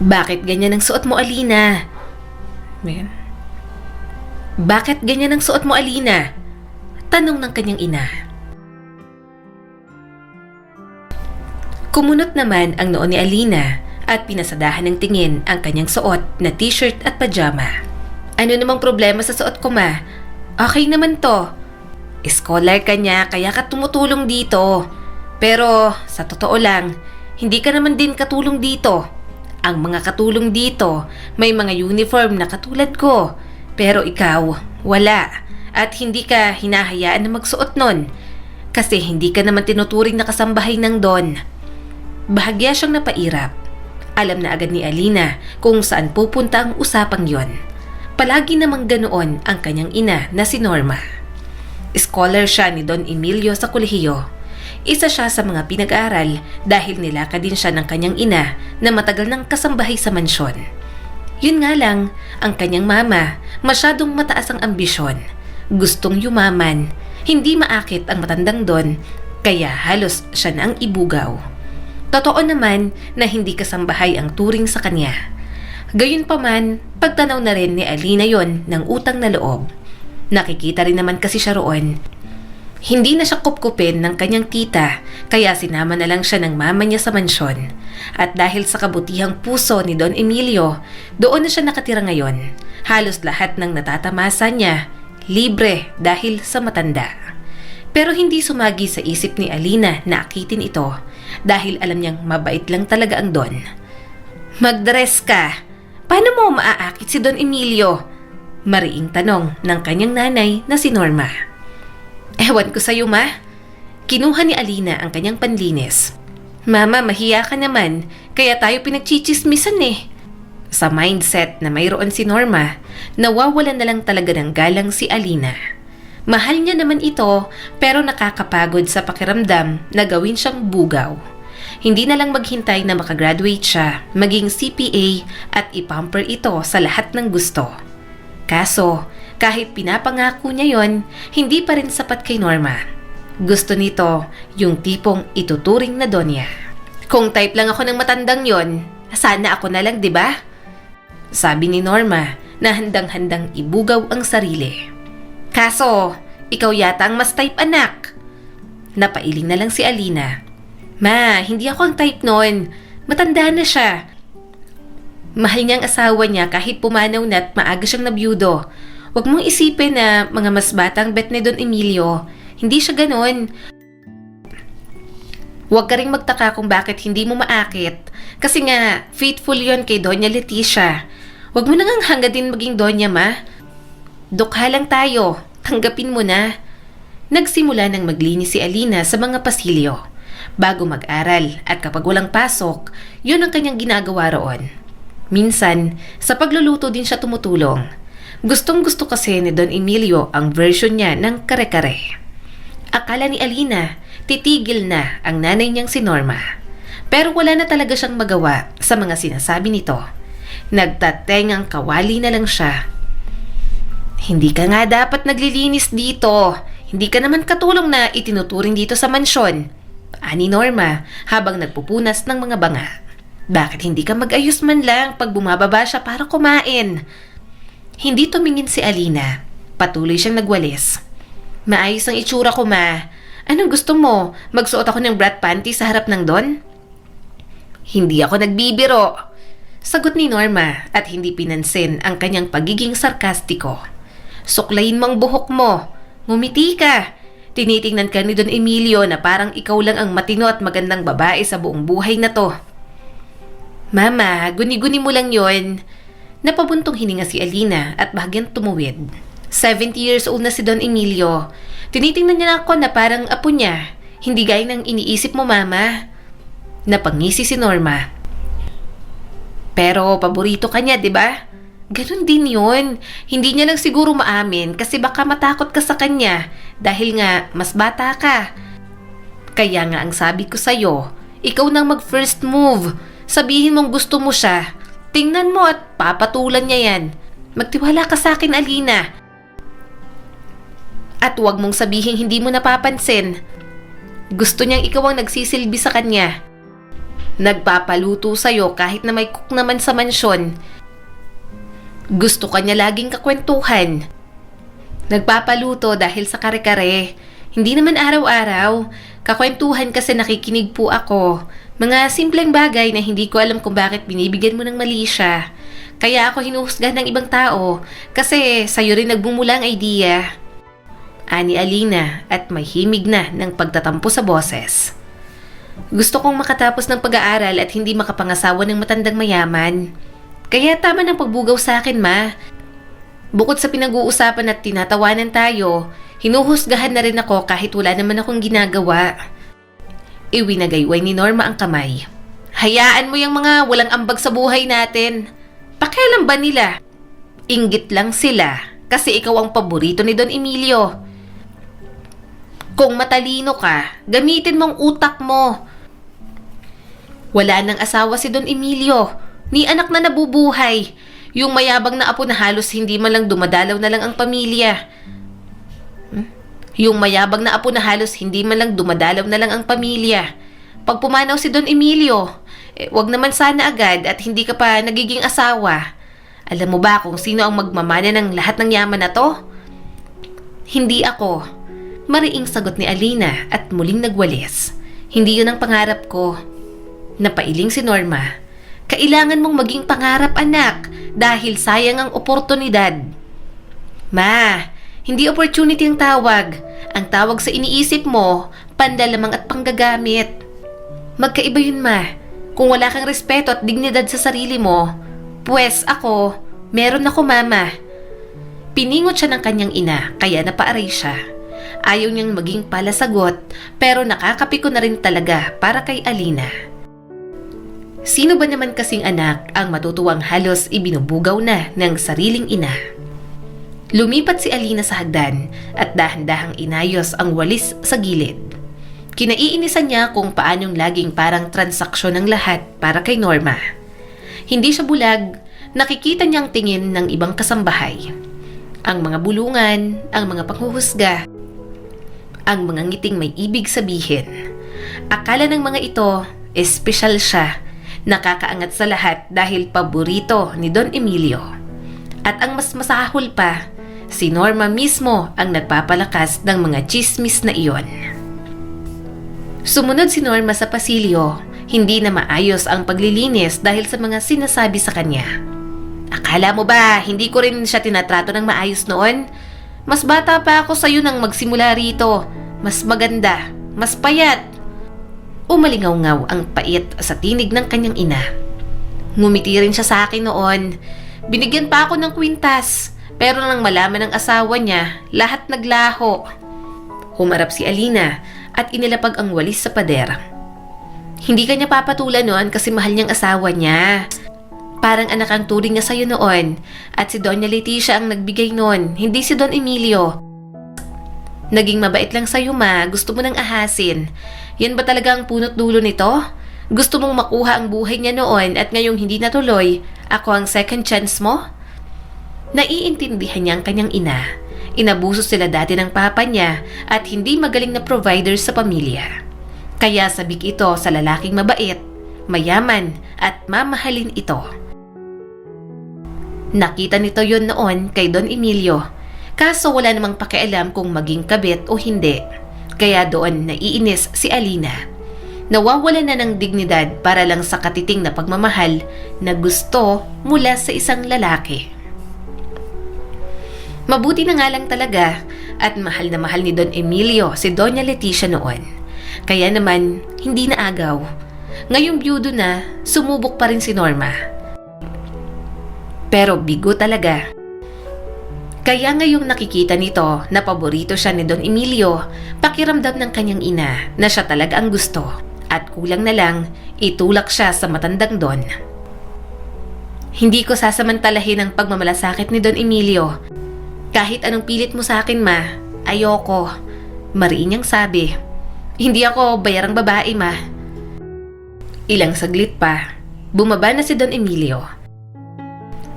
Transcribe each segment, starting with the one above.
Bakit ganyan ang suot mo, Alina? Ayan. Bakit ganyan ang suot mo, Alina? Tanong ng kanyang ina. Kumunot naman ang noo ni Alina at pinasadahan ng tingin ang kanyang suot na t-shirt at pajama. Ano namang problema sa suot ko, ma? Okay naman to. Scholar ka niya kaya ka tumutulong dito. Pero sa totoo lang, hindi ka naman din katulong dito. Ang mga katulong dito may mga uniform na katulad ko. Pero ikaw, wala. At hindi ka hinahayaan na magsuot nun. Kasi hindi ka naman tinuturing na kasambahay ng Don. Bahagya siyang napairap. Alam na agad ni Alina kung saan pupunta ang usapang yon. Palagi namang ganoon ang kanyang ina na si Norma. Scholar siya ni Don Emilio sa kolehiyo. Isa siya sa mga pinag-aral dahil nilakad din siya ng kanyang ina na matagal ng kasambahay sa mansyon. Yun nga lang, ang kanyang mama masyadong mataas ang ambisyon. Gustong yumaman, hindi maakit ang matandang Don, kaya halos siya na ang ibugaw. Totoo naman na hindi kasambahay ang turing sa kanya. Gayunpaman, pagtanaw na rin ni Alina yon ng utang na loob. Nakikita rin naman kasi siya roon. Hindi na siya kupkupin ng kanyang tita, kaya sinama na lang siya ng mama niya sa mansyon. At dahil sa kabutihang puso ni Don Emilio, doon na siya nakatira ngayon. Halos lahat ng natatamasa niya, libre dahil sa matanda. Pero hindi sumagi sa isip ni Alina na akitin ito dahil alam niyang mabait lang talaga ang Don. Mag-dress ka. Paano mo maaakit si Don Emilio? Mariing tanong ng kanyang nanay na si Norma. Ewan ko sa'yo, ma. Kinuha ni Alina ang kanyang panlinis. Mama, mahiya ka naman, kaya tayo pinagchichismisan eh. Sa mindset na mayroon si Norma, nawawalan na lang talaga ng galang si Alina. Mahal niya naman ito, pero nakakapagod sa pakiramdam na gawin siyang bugaw. Hindi na lang maghintay na makagraduate siya, maging CPA at ipamper ito sa lahat ng gusto. Kaso, kahit pinapangako niya yon, hindi pa rin sapat kay Norma. Gusto nito yung tipong ituturing na donya. Kung type lang ako ng matandang yon, sana ako na lang, 'di ba? Sabi ni Norma na handang-handang ibugaw ang sarili. Kaso, ikaw yata ang mas type, anak. Napailing na lang si Alina. Ma, hindi ako ang type noon. Matanda na siya. Mahal niya ang asawa niya kahit pumanaw na at maaga siyang nabiyudo. Huwag mong isipin na mga mas batang bet ni Don Emilio. Hindi siya ganon. Huwag ka ring magtaka kung bakit hindi mo maakit. Kasi nga, faithful yon kay Doña Leticia. Huwag mo nang hanggadin maging Doña, ma. Dukha lang tayo. Tanggapin mo na. Nagsimula ng maglinis si Alina sa mga pasilyo. Bago mag-aral at kapag walang pasok, yun ang kanyang ginagawa roon. Minsan, sa pagluluto din siya tumutulong. Gustong-gusto kasi ni Don Emilio ang version niya ng kare-kare. Akala ni Alina, titigil na ang nanay niyang si Norma. Pero wala na talaga siyang magawa sa mga sinasabi nito. Nagtatengang kawali na lang siya. Hindi ka nga dapat naglilinis dito. Hindi ka naman katulong na itinuturing dito sa mansyon. Ani Norma habang nagpupunas ng mga banga. Bakit hindi ka mag-ayos man lang pag bumababa siya para kumain? Hindi tumingin si Alina. Patuloy siyang nagwalis. Maayos ang itsura ko, ma. Anong gusto mo? Magsuot ako ng brat panty sa harap ng Don? Hindi ako nagbibiro. Sagot ni Norma at hindi pinansin ang kanyang pagiging sarkastiko. Suklayin mo ang buhok mo. Ngumiti ka. Tinitingnan ka ni Don Emilio na parang ikaw lang ang matino at magandang babae sa buong buhay na to. Mama, guni-guni mo lang yon. Napabuntong hininga si Alina at bahagyang tumuwid. 70 years old na si Don Emilio. Tinitingnan niya ako na parang apo niya. Hindi gaya ng iniisip mo, mama. Napangisi si Norma. Pero paborito ka niya, di ba? Ganon din yun. Hindi niya lang siguro maamin kasi baka matakot ka sa kanya dahil nga mas bata ka. Kaya nga ang sabi ko sa'yo, ikaw nang mag-first move. Sabihin mong gusto mo siya. Tingnan mo at papatulan niya yan. Magtiwala ka sa akin, Alina. At huwag mong sabihin hindi mo napapansin. Gusto niyang ikaw ang nagsisilbi sa kanya. Nagpapaluto sa'yo kahit na may cook naman sa mansyon. Gusto ka niya laging kakwentuhan. Nagpapaluto dahil sa kare-kare. Hindi naman araw-araw. Kakwentuhan kasi nakikinig po ako. Mga simpleng bagay na hindi ko alam kung bakit binibigyan mo ng mali siya. Kaya ako hinuhusgahan ng ibang tao kasi sa'yo rin nagbumula ang idea. Ani Alina at may himig na ng pagtatampo sa boses. Gusto kong makatapos ng pag-aaral at hindi makapangasawa ng matandang mayaman. Kaya tama ng pagbugaw sa akin, ma. Bukod sa pinag-uusapan at tinatawanan tayo, hinuhusgahan na rin ako kahit wala naman akong ginagawa. Iwinagayway ni Norma ang kamay. Hayaan mo yung mga walang ambag sa buhay natin. Pakialam ba nila? Inggit lang sila kasi ikaw ang paborito ni Don Emilio. Kung matalino ka, gamitin mong utak mo. Wala nang asawa si Don Emilio, ni anak na nabubuhay. Yung mayabang na apo na halos hindi man lang dumadalaw na lang ang pamilya. Yung mayabang na apo na halos hindi man lang dumadalaw na lang ang pamilya. Pag pumanaw si Don Emilio, wag naman sana agad at hindi ka pa nagiging asawa. Alam mo ba kung sino ang magmamana ng lahat ng yaman na to? Hindi ako. Mariing sagot ni Alina at muling nagwalis. Hindi yun ang pangarap ko. Napailing si Norma. Kailangan mong maging pangarap, anak, dahil sayang ang oportunidad. Ma, hindi opportunity ang tawag. Ang tawag sa iniisip mo, pandalamang at panggagamit. Magkaiba yun, ma. Kung wala kang respeto at dignidad sa sarili mo, pues ako, meron ako, mama. Piningot siya ng kanyang ina, kaya napaaray siya. Ayaw niyang maging palasagot, pero nakakapiko na rin talaga para kay Alina. Sino ba naman kasing anak ang matutuwang halos ibinubugaw na ng sariling ina? Lumipat si Alina sa hagdan at dahan-dahang inayos ang walis sa gilid. Kinaiinisan niya kung paanong laging parang transaksyon ng lahat para kay Norma. Hindi siya bulag, nakikita niyang tingin ng ibang kasambahay. Ang mga bulungan, ang mga panghuhusga, ang mga ngiting may ibig sabihin. Akala ng mga ito, espesyal siya, nakakaangat sa lahat dahil paborito ni Don Emilio. At ang mas masahol pa, si Norma mismo ang nagpapalakas ng mga chismis na iyon. Sumunod si Norma sa pasilyo, hindi na maayos ang paglilinis dahil sa mga sinasabi sa kanya. Akala mo ba, hindi ko rin siya tinatrato ng maayos noon? Mas bata pa ako sa'yo nang magsimula rito. Mas maganda, mas payat. Umalingaw-ngaw ang pait sa tinig ng kanyang ina. Ngumiti rin siya sa akin noon. Binigyan pa ako ng kwintas. Pero nang malaman ng asawa niya, lahat naglaho. Humarap si Alina at inilapag ang walis sa pader. Hindi kanya papatulan noon kasi mahal niyang asawa niya. Parang anak ang turing niya sa'yo noon at si Doña Leticia ang nagbigay noon, hindi si Don Emilio. Naging mabait lang sa'yo, ma. Gusto mo nang ahasin. Yan ba talaga ang punot dulo nito? Gusto mong makuha ang buhay niya noon at ngayong hindi natuloy, ako ang second chance mo? Naiintindihan niya ang kanyang ina. Inabuso sila dati ng papa niya at hindi magaling na provider sa pamilya. Kaya sabik ito sa lalaking mabait, mayaman at mamahalin ito. Nakita nito yon noon kay Don Emilio, kaso wala namang pakialam kung maging kabit o hindi. Kaya doon naiinis si Alina. Nawawala na ng dignidad para lang sa katiting na pagmamahal na gusto mula sa isang lalaki. Mabuti na nga lang talaga at mahal na mahal ni Don Emilio si Doña Leticia noon. Kaya naman hindi na agaw. Ngayong byudo na, sumubok pa rin si Norma. Pero bigo talaga. Kaya ngayong nakikita nito na paborito siya ni Don Emilio, pakiramdam ng kanyang ina na siya talaga ang gusto at kulang na lang itulak siya sa matandang Don. Hindi ko sasamantalahin ang pagmamalasakit ni Don Emilio. Kahit anong pilit mo sa akin, ma, ayoko. Mariin niyang sabi. Hindi ako bayarang babae, ma. Ilang saglit pa, bumaba na si Don Emilio.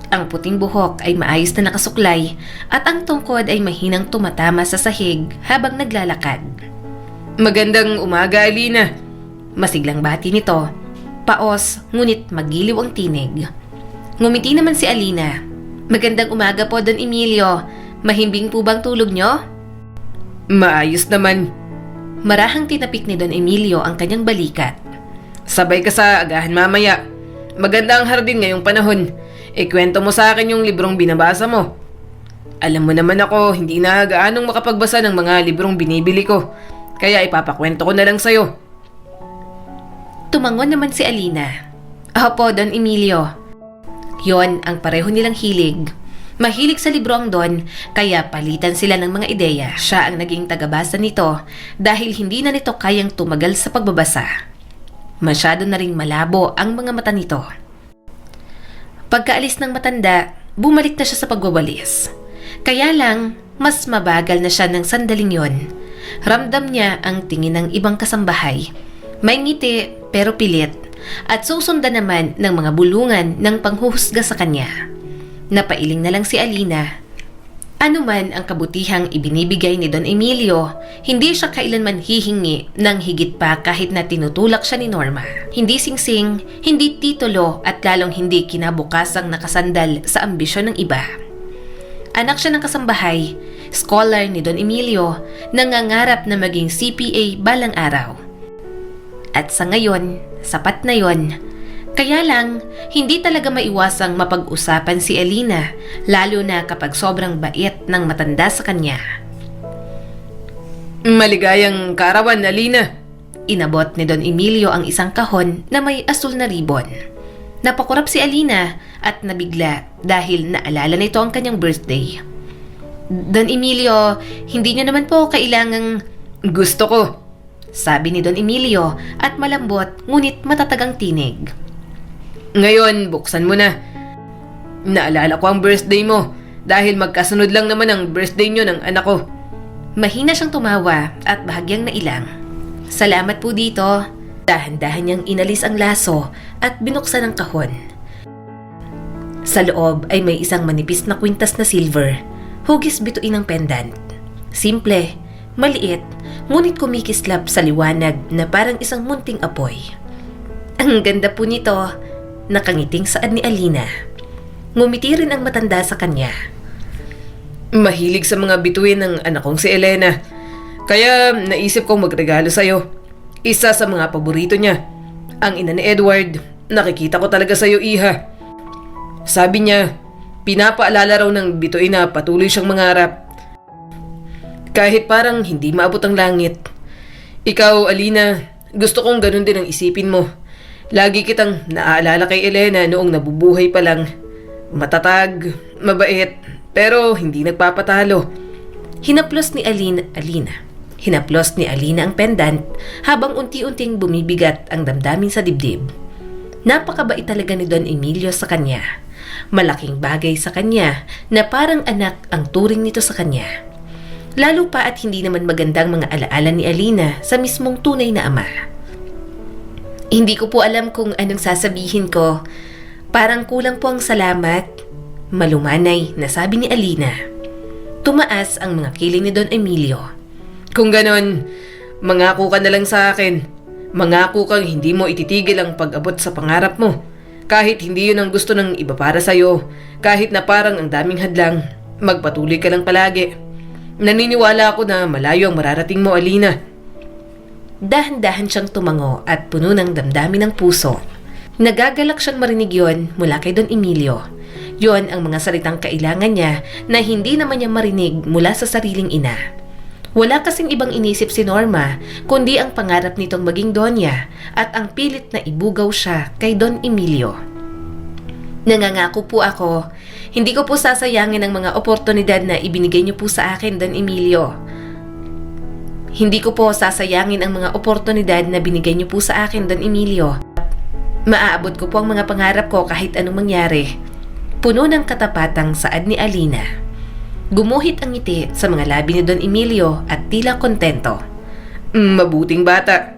Ang puting buhok ay maayos na nakasuklay at ang tungkod ay mahinang tumatama sa sahig habang naglalakad. Magandang umaga, Alina. Masiglang bati nito. Paos, ngunit magiliw ang tinig. Ngumiti naman si Alina. Magandang umaga po, Don Emilio. Mahimbing po bang tulog nyo? Maayos naman. Marahang tinapik ni Don Emilio ang kanyang balikat. Sabay ka sa agahan mamaya. Maganda ang hardin ngayong panahon. Ikwento mo sa akin yung librong binabasa mo. Alam mo naman ako, hindi na gaanong makapagbasa ng mga librong binibili ko. Kaya ipapakwento ko na lang sa'yo. Tumangon naman si Alina. Opo, Don Emilio. Yon ang pareho nilang hilig. Mahilig sa libro ang Don, kaya palitan sila ng mga ideya. Siya ang naging tagabasa nito dahil hindi na nito kayang tumagal sa pagbabasa. Masyado na ring malabo ang mga mata nito. Pagkaalis ng matanda, bumalik na siya sa pagwawalis. Kaya lang, mas mabagal na siya ng sandaling yon. Ramdam niya ang tingin ng ibang kasambahay. May ngiti pero pilit at susundan naman ng mga bulungan ng panghuhusga sa kanya. Napailing na lang si Alina. Ano man ang kabutihang ibinibigay ni Don Emilio, hindi siya kailanman hihingi ng higit pa kahit na tinutulak siya ni Norma. Hindi singsing, hindi titulo at lalong hindi kinabukasang nakasandal sa ambisyon ng iba. Anak siya ng kasambahay, scholar ni Don Emilio, nangangarap na maging CPA balang araw. At sa ngayon, sapat na yon. Kaya lang, hindi talaga maiwasang mapag-usapan si Alina, lalo na kapag sobrang bait ng matanda sa kanya. Maligayang kaarawan, Alina. Inabot ni Don Emilio ang isang kahon na may asul na ribon. Napakurap si Alina at nabigla dahil naalala nito ang kanyang birthday. Don Emilio, hindi niyo naman po kailangang... Gusto ko, sabi ni Don Emilio at malambot ngunit matatagang tinig. Ngayon, buksan mo na. Naalala ko ang birthday mo dahil magkasunod lang naman ang birthday nyo ng anak ko. Mahina siyang tumawa at bahagyang nailang. Salamat po dito. Dahan-dahan niyang inalis ang laso at binuksan ang kahon. Sa loob ay may isang manipis na kwintas na silver, hugis bituin ng pendant. Simple, maliit, ngunit kumikislap sa liwanag na parang isang munting apoy. Ang ganda po nito. Nakangiting saad ni Alina. Ngumiti rin ang matanda sa kanya. Mahilig sa mga bituin ng anak kong si Elena. Kaya naisip kong magregalo sa'yo. Isa sa mga paborito niya. Ang ina ni Edward. Nakikita ko talaga sa'yo, iha. Sabi niya, pinapaalala raw ng bituin na patuloy siyang mangarap. Kahit parang hindi maabot ang langit. Ikaw, Alina, gusto kong ganun din ang isipin mo. Lagi kitang naaalala kay Elena noong nabubuhay pa lang. Matatag, mabait, pero hindi nagpapatalo. Hinaplos ni Alina ang pendant habang unti-unting bumibigat ang damdamin sa dibdib. Napakabait talaga ni Don Emilio sa kanya. Malaking bagay sa kanya na parang anak ang turing nito sa kanya. Lalo pa at hindi naman magandang mga alaala ni Alina sa mismong tunay na ama. Hindi ko po alam kung anong sasabihin ko. Parang kulang po ang salamat. Malumanay na sabi ni Alina. Tumaas ang mga kiling ni Don Emilio. Kung ganon, mangako ka na lang sa akin. Mangako kang hindi mo ititigil ang pag-abot sa pangarap mo. Kahit hindi yun ang gusto ng iba para sa'yo. Kahit na parang ang daming hadlang. Magpatuloy ka lang palagi. Naniniwala ako na malayo ang mararating mo, Alina. Dahan-dahan siyang tumango at puno ng damdamin ng puso. Nagagalak siyang marinig yon mula kay Don Emilio. Yon ang mga salitang kailangan niya na hindi naman niya marinig mula sa sariling ina. Wala kasing ibang inisip si Norma kundi ang pangarap nitong maging donya at ang pilit na ibugaw siya kay Don Emilio. Nangangako po ako, hindi ko po sasayangin ang mga oportunidad na ibinigay niyo po sa akin, Don Emilio. Hindi ko po sasayangin ang mga oportunidad na binigay niyo po sa akin, Don Emilio. Maaabot ko po ang mga pangarap ko kahit anong mangyari. Puno ng katapatang saad ni Alina. Gumuhit ang ngiti sa mga labi ni Don Emilio at tila kontento. Mabuting bata.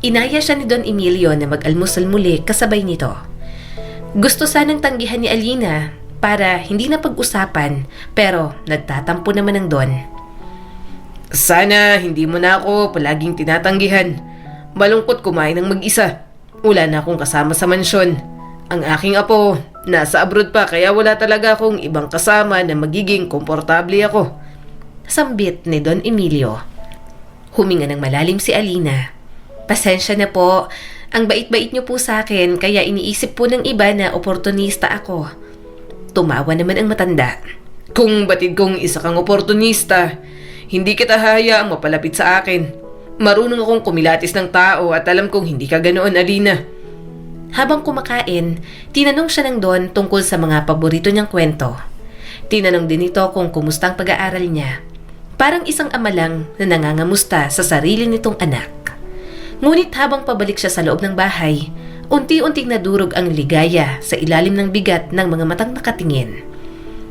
Inaya siya ni Don Emilio na mag-almusal muli kasabay nito. Gusto sanang tanggihan ni Alina para hindi na pag-usapan pero nagtatampo naman ang Don. Sana hindi mo na ako palaging tinatanggihan. Malungkot kumain ng mag-isa. wala na akong kasama sa mansyon. Ang aking apo, nasa abroad pa kaya wala talaga akong ibang kasama na magiging komportable ako. Sambit ni Don Emilio. Huminga ng malalim si Alina. Pasensya na po. Ang bait-bait niyo po sa akin kaya iniisip po ng iba na oportunista ako. Tumawa naman ang matanda. Kung batid kong isa kang oportunista, hindi kita hahayaang mapalapit sa akin. Marunong akong kumilatis ng tao at alam kong hindi ka ganoon, Alina. Habang kumakain, tinanong siya ng Don tungkol sa mga paborito niyang kwento. Tinanong din ito kung kumusta ang pag-aaral niya. Parang isang ama lang na nangangamusta sa sarili nitong anak. Ngunit habang pabalik siya sa loob ng bahay, unti-unting nadurog ang ligaya sa ilalim ng bigat ng mga matang nakatingin.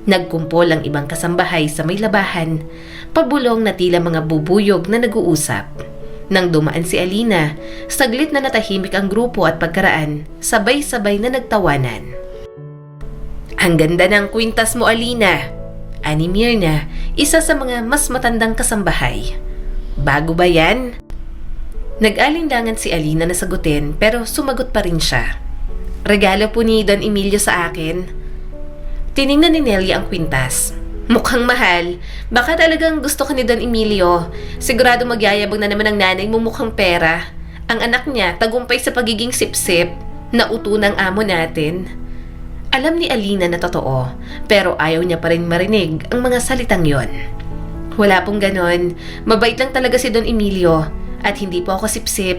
Nagkumpol ang ibang kasambahay sa may labahan, pabulong na tila mga bubuyog na nag-uusap. Nang dumaan si Alina, saglit na natahimik ang grupo at pagkaraan, sabay-sabay na nagtawanan. Ang ganda ng kwintas mo, Alina, ani Mirna, isa sa mga mas matandang kasambahay. Bago ba yan? Nag-alinlangan si Alina na sagutin pero sumagot pa rin siya. Regalo po ni Don Emilio sa akin. Tiningnan ni Nelly ang kwintas. Mukhang mahal. Baka talagang gusto ka ni Don Emilio. Sigurado magyayabang na naman ang nanay mo mukhang pera. Ang anak niya tagumpay sa pagiging sip-sip. Nauto ng amo natin. Alam ni Alina na totoo, pero ayaw niya pa rin marinig ang mga salitang yon. Wala pong ganon. Mabait lang talaga si Don Emilio. At hindi po ako sip-sip.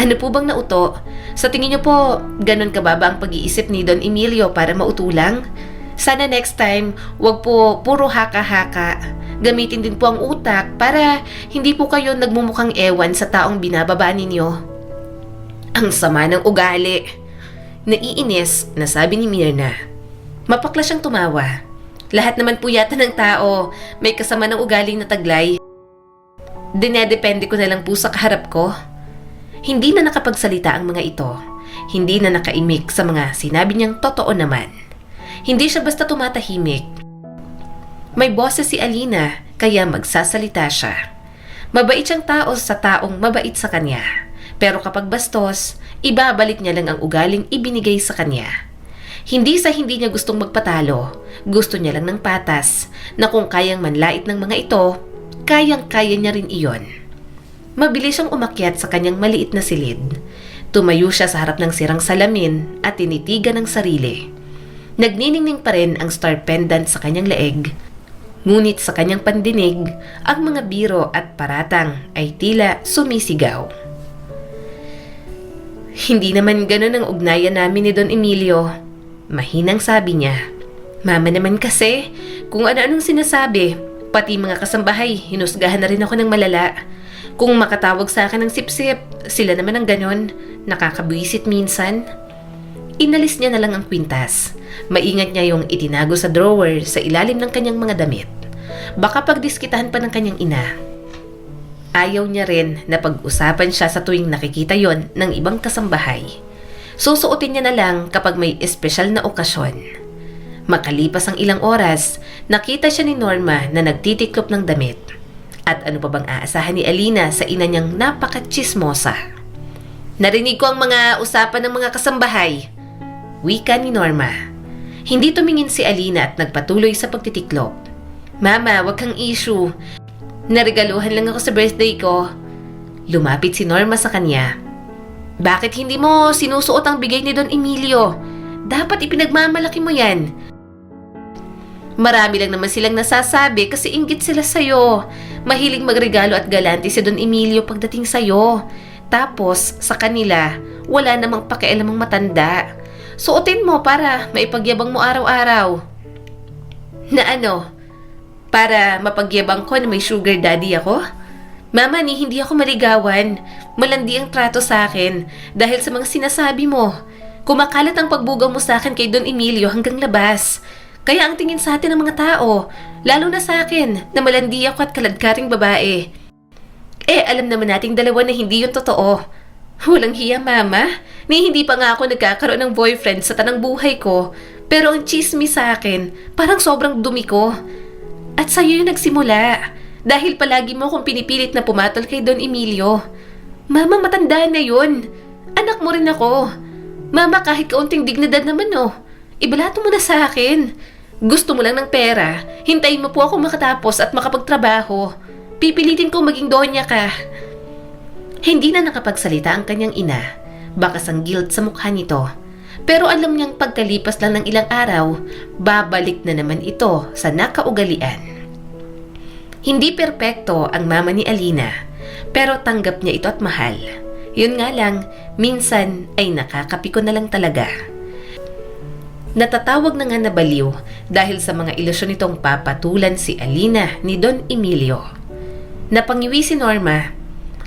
Ano po bang nauto? Sa tingin niyo po, ganon ka ba ang pag-iisip ni Don Emilio para mauto lang? Sana next time, wag po puro haka-haka. Gamitin din po ang utak para hindi po kayo nagmumukhang ewan sa taong binababa ninyo. Ang sama ng ugali. Naiinis na sabi ni Mirna. Mapakla siyang tumawa. Lahat naman po yata ng tao may kasama ng ugaling na taglay. Dinedepende ko na lang po sa kaharap ko. Hindi na nakapagsalita ang mga ito. Hindi na nakaimik sa mga sinabi niyang totoo naman. Hindi siya basta tumatahimik. May boses si Alina, kaya magsasalita siya. Mabait siyang tao sa taong mabait sa kanya. Pero kapag bastos, ibabalik niya lang ang ugaling ibinigay sa kanya. Hindi sa hindi niya gustong magpatalo, gusto niya lang ng patas, na kung kayang manlait ng mga ito, kayang-kaya niya rin iyon. Mabilis siyang umakyat sa kanyang maliit na silid. Tumayo siya sa harap ng sirang salamin at tinitigan ng sarili. Nagniningning pa rin ang star pendant sa kanyang leeg. Ngunit sa kanyang pandinig, ang mga biro at paratang ay tila sumisigaw. Hindi naman ganun ang ugnayan namin ni Don Emilio. Mahinang sabi niya. Mama naman kasi, kung ano-anong sinasabi, pati mga kasambahay, hinusgahan na rin ako ng malala. Kung makatawag sa akin ng sip-sip, sila naman ang ganon, nakakabwisit minsan. Inalis niya na lang ang kwintas. Maingat niya yung itinago sa drawer sa ilalim ng kanyang mga damit. Baka pagdiskitahan pa ng kanyang ina. Ayaw niya rin na pag-usapan siya sa tuwing nakikita yon ng ibang kasambahay. Susuotin niya na lang kapag may espesyal na okasyon. Makalipas ang ilang oras, nakita siya ni Norma na nagtitiklop ng damit. At ano pa bang aasahan ni Alina sa ina niyang napaka-tsismosa? Narinig ko ang mga usapan ng mga kasambahay. Wika ni Norma. Hindi tumingin si Alina at nagpatuloy sa pagtitiklop. Mama, wag kang issue. Naregaluhan lang ako sa birthday ko. Lumapit si Norma sa kanya. Bakit hindi mo sinusuot ang bigay ni Don Emilio? Dapat ipinagmamalaki mo yan. Marami lang naman silang nasasabi kasi inggit sila sa'yo. Mahilig magregalo at galante si Don Emilio pagdating sa'yo. Tapos, sa kanila, wala namang pakialamang matanda. Suotin mo para maipagyabang mo araw-araw. Na ano? Para mapagyabang ko na may sugar daddy ako? Mama, hindi ako maligawan. Malandi ang trato sa akin dahil sa mga sinasabi mo. Kumakalat ang pagbugaw mo sa akin kay Don Emilio hanggang labas. Kaya ang tingin sa atin ng mga tao, lalo na sa akin, na malandi ako at kaladkaring babae. Alam naman nating dalawa na hindi yun totoo. Walang hiya, Mama. Hindi pa nga ako nagkakaroon ng boyfriend sa tanang buhay ko. Pero ang chismis sa akin, parang sobrang dumi ko. At sa'yo yung nagsimula. Dahil palagi mo akong pinipilit na pumatol kay Don Emilio. Mama, matanda na yun. Anak mo rin ako. Mama, kahit kaunting dignidad naman ibalato mo na sa akin. Gusto mo lang ng pera, hintayin mo po ako makatapos at makapagtrabaho. Pipilitin ko maging donya ka. Hindi na nakapagsalita ang kanyang ina. Bakas ang guilt sa mukha nito. Pero alam niyang pagkalipas lang ng ilang araw, babalik na naman ito sa nakaugalian. Hindi perpekto ang mama ni Alina, pero tanggap niya ito at mahal. Yun nga lang, minsan ay nakakapiko na lang talaga. Natatawag na nga na baliw dahil sa mga ilusyon nitong papatulan si Alina ni Don Emilio. Napangiwi si Norma,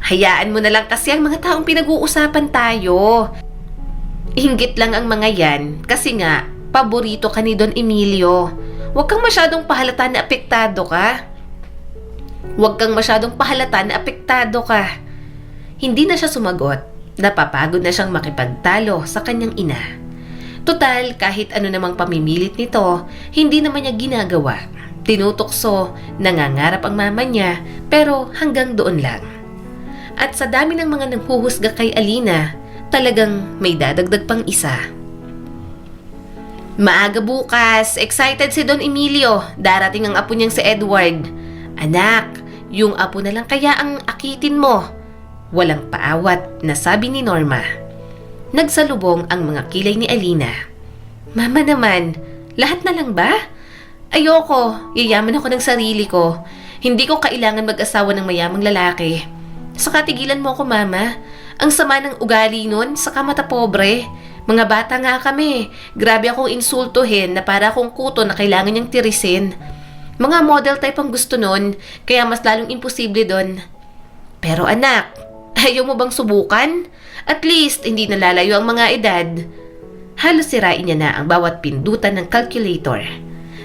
"Hayaan mo na lang kasi ang mga taong pinag-uusapan tayo. Hinggit lang ang mga yan kasi nga, paborito ka ni Don Emilio. Huwag kang masyadong pahalata na apektado ka. Hindi na siya sumagot. Napapagod na siyang makipagtalo sa kanyang ina. Total, kahit ano namang pamimilit nito, hindi naman niya ginagawa. Tinutokso, nangangarap ang mama niya, pero hanggang doon lang. At sa dami ng mga nanghuhusga kay Alina, talagang may dadagdag pang isa. Maaga bukas, excited si Don Emilio. Darating ang apo niyang si Edward. Anak, yung apo na lang kaya ang akitin mo. Walang paawat na sabi ni Norma. Nagsalubong ang mga kilay ni Alina. Mama naman, lahat na lang ba? Ayoko, yayaman ako ng sarili ko. Hindi ko kailangan mag-asawa ng mayamang lalaki. Saka tigilan mo ako, mama. Ang sama ng ugali nun, saka mata pobre. Mga bata nga kami. Grabe akong insultuhin na para akong kuto na kailangan niyang tirisin. Mga model type ang gusto nun, kaya mas lalong imposible doon. Pero anak, ayaw mo bang subukan? At least, hindi nalalayo ang mga edad. Halos sirain niya na ang bawat pindutan ng calculator.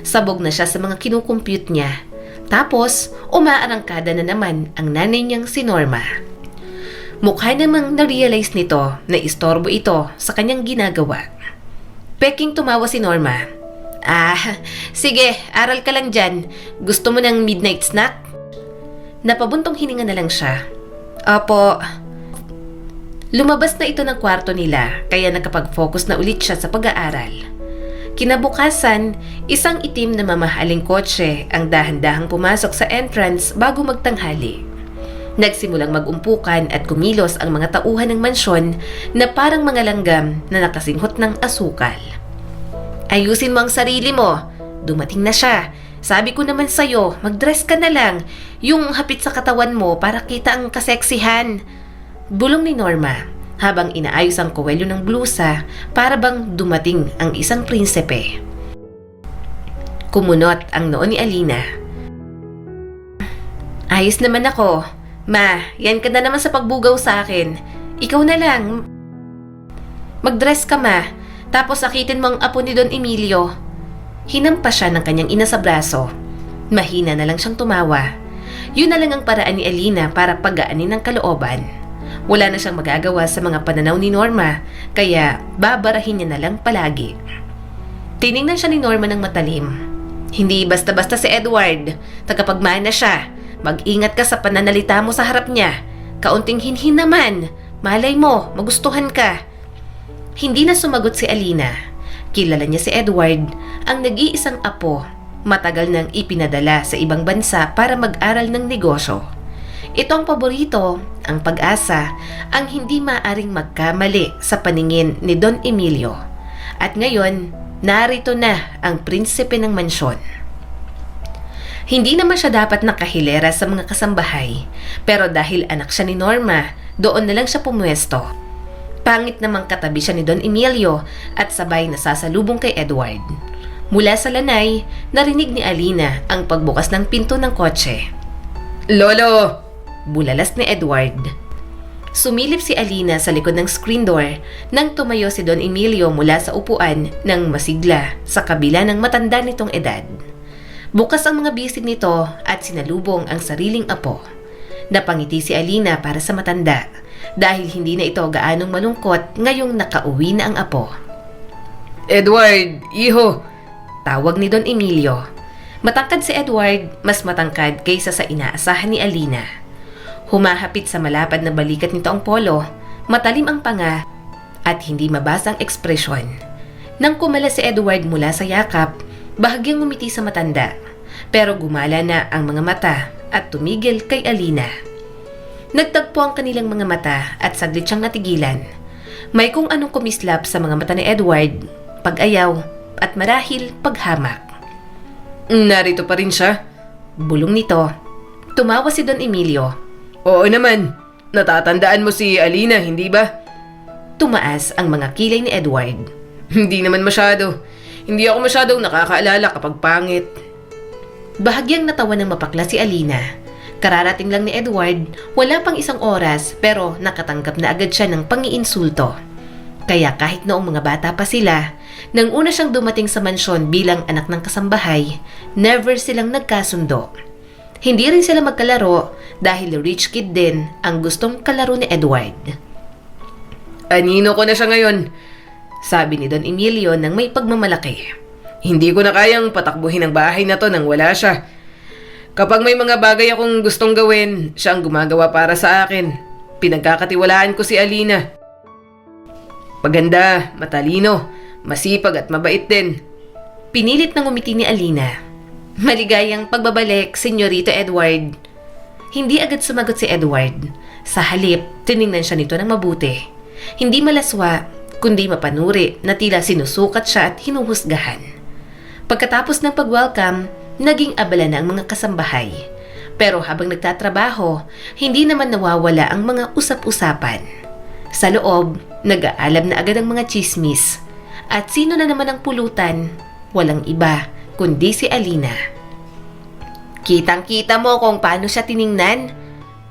Sabog na siya sa mga kinukompute niya. Tapos, umaarangkada na naman ang nanay niyang si Norma. Mukha namang na-realize nito na istorbo ito sa kanyang ginagawa. Peking tumawa si Norma. Sige, aral ka lang dyan. Gusto mo ng midnight snack? Napabuntong hininga na lang siya. Opo. Lumabas na ito ng kwarto nila, kaya nakapag-focus na ulit siya sa pag-aaral. Kinabukasan, isang itim na mamahaling kotse ang dahan-dahang pumasok sa entrance bago magtanghali. Nagsimulang mag-umpukan at kumilos ang mga tauhan ng mansyon na parang mga langgam na nakasinghot ng asukal. Ayusin mo ang sarili mo. Dumating na siya. Sabi ko naman sa'yo, mag-dress ka na lang. Yung hapit sa katawan mo para kita ang kaseksihan. Bulong ni Norma habang inaayos ang kuwelyo ng blusa para bang dumating ang isang prinsipe. Kumunot ang noo ni Alina. Ayos naman ako. Ma, yan ka na naman sa pagbugaw sa akin. Ikaw na lang. Mag-dress ka, ma. Tapos akitin mo ang apo ni Don Emilio. Hinampas siya ng kanyang ina sa braso. Mahina na lang siyang tumawa. Yun na lang ang paraan ni Alina para pagaanin ng kalooban. Wala na siyang magagawa sa mga pananaw ni Norma, kaya babarahin niya na lang palagi. Tiningnan siya ni Norma ng matalim. Hindi basta-basta si Edward. Tagapagmana siya. Mag-ingat ka sa pananalita mo sa harap niya. Kaunting hinhin naman. Malay mo, magustuhan ka. Hindi na sumagot si Alina. Kilala niya si Edward, ang nag-iisang apo. Matagal nang ipinadala sa ibang bansa para mag-aral ng negosyo. Ito ang paborito, ang pag-asa, ang hindi maaring magkamali sa paningin ni Don Emilio. At ngayon, narito na ang prinsipe ng mansyon. Hindi naman siya dapat nakahilera sa mga kasambahay, pero dahil anak siya ni Norma, doon na lang siya pumwesto. Pangit namang katabi siya ni Don Emilio at sabay nasasalubong kay Edward. Mula sa lanay, narinig ni Alina ang pagbukas ng pinto ng kotse. Lolo! Bulalas ni Edward. Sumilip si Alina sa likod ng screen door nang tumayo si Don Emilio mula sa upuan ng masigla sa kabila ng matanda nitong edad. Bukas ang mga bisig nito at sinalubong ang sariling apo. Napangiti si Alina para sa matanda dahil hindi na ito gaanong malungkot ngayong nakauwi na ang apo. Edward, iho! Tawag ni Don Emilio. Matangkad si Edward, mas matangkad kaysa sa inaasahan ni Alina. Humahapit sa malapad na balikat nito ang polo, matalim ang panga at hindi mabasang ekspresyon. Nang kumala si Edward mula sa yakap, bahagyang ngumiti sa matanda, pero gumala na ang mga mata at tumigil kay Alina. Nagtagpo ang kanilang mga mata at saglit siyang natigilan. May kung anong kumislap sa mga mata ni Edward, pag-ayaw at marahil paghamak. Narito pa rin siya? Bulong nito. Tumawa si Don Emilio. Oo naman. Natatandaan mo si Alina, hindi ba? Tumaas ang mga kilay ni Edward. Hindi naman masyado. Hindi ako masyadong nakakaalala kapag pangit. Bahagyang natawa ng mapakla si Alina. Kararating lang ni Edward, wala pang isang oras pero nakatanggap na agad siya ng pangiinsulto. Kaya kahit noong mga bata pa sila, nang una siyang dumating sa mansyon bilang anak ng kasambahay, never silang nagkasundo. Hindi rin sila magkalaro dahil rich kid din ang gustong kalaro ni Edward. Anino ko na siya ngayon, sabi ni Don Emilio nang may pagmamalaki. Hindi ko na kayang patakbuhin ang bahay na to nang wala siya. Kapag may mga bagay akong gustong gawin, siya ang gumagawa para sa akin. Pinagkakatiwalaan ko si Alina. Maganda, matalino, masipag at mabait din. Pinilit na ngumiti ni Alina. Maligayang pagbabalik, Senyorito Edward. Hindi agad sumagot si Edward. Sa halip, tiningnan siya nito ng mabuti. Hindi malaswa, kundi mapanuri na tila sinusukat siya at hinuhusgahan. Pagkatapos ng pag-welcome, naging abala na ang mga kasambahay. Pero habang nagtatrabaho, hindi naman nawawala ang mga usap-usapan. Sa loob, nag-aalab na agad ang mga chismis. At sino na naman ang pulutan? Walang iba, kundi si Alina. Kitang-kita mo kung paano siya tiningnan?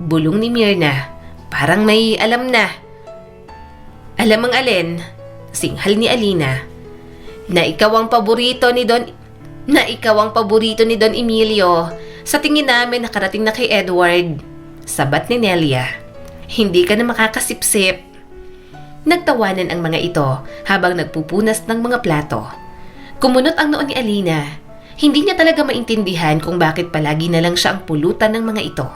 Bulong ni Myrna. Parang may alam na. Alam ang alin? Singhal ni Alina. Na ikaw ang paborito ni Don Emilio. Sa tingin namin nakarating na kay Edward. Sabat ni Nelia. Hindi ka na makakasipsip. Nagtawanan ang mga ito habang nagpupunas ng mga plato. Kumunot ang noo ni Alina. Hindi niya talaga maintindihan kung bakit palagi na lang siya ang pulutan ng mga ito.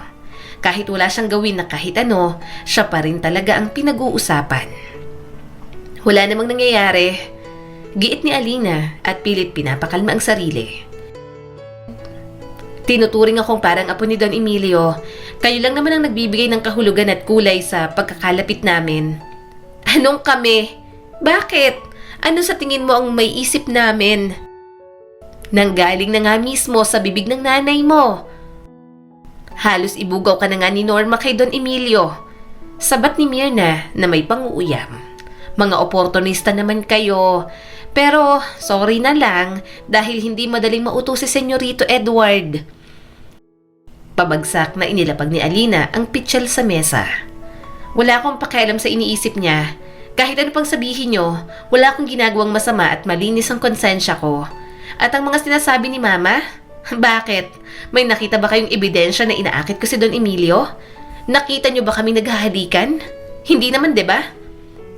Kahit wala siyang gawin na kahit ano, siya pa rin talaga ang pinag-uusapan. Wala namang nangyayari. Giit ni Alina at pilit pinapakalma ang sarili. Tinuturing akong parang apo ni Don Emilio. Kayo lang naman ang nagbibigay ng kahulugan at kulay sa pagkakalapit namin. Anong kami? Bakit? Ano sa tingin mo ang may isip namin? Nanggaling na nga mismo sa bibig ng nanay mo. Halos ibugaw ka na nga ni Norma kay Don Emilio. Sabat ni Myrna na may panguuyam. Mga oportunista naman kayo. Pero sorry na lang dahil hindi madaling mauto si Senyorito Edward. Pabagsak na inilapag ni Alina ang pitchel sa mesa. Wala akong pakialam sa iniisip niya. Kahit ano pang sabihin niyo, wala akong ginagawang masama at malinis ang konsensya ko. At ang mga sinasabi ni Mama? Bakit? May nakita ba kayong ebidensya na inaakit ko si Don Emilio? Nakita niyo ba kami naghahalikan? Hindi naman, 'di ba?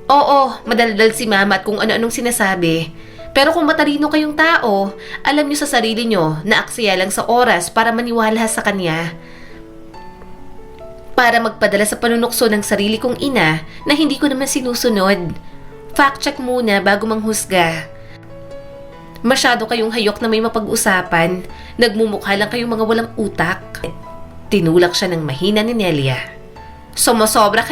Oo, madaldal si Mama at kung ano-anong sinasabi. Pero kung matalino kayong tao, alam niyo sa sarili niyo na aksaya lang sa oras para maniwala sa kanya. Para magpadala sa panunukso ng sarili kong ina na hindi ko naman sinusunod. Fact check muna bago manghusga. Masyado kayong hayok na may mapag-usapan. Nagmumukha lang kayong mga walang utak. Tinulak siya ng mahina ni Nelia. Sumusobra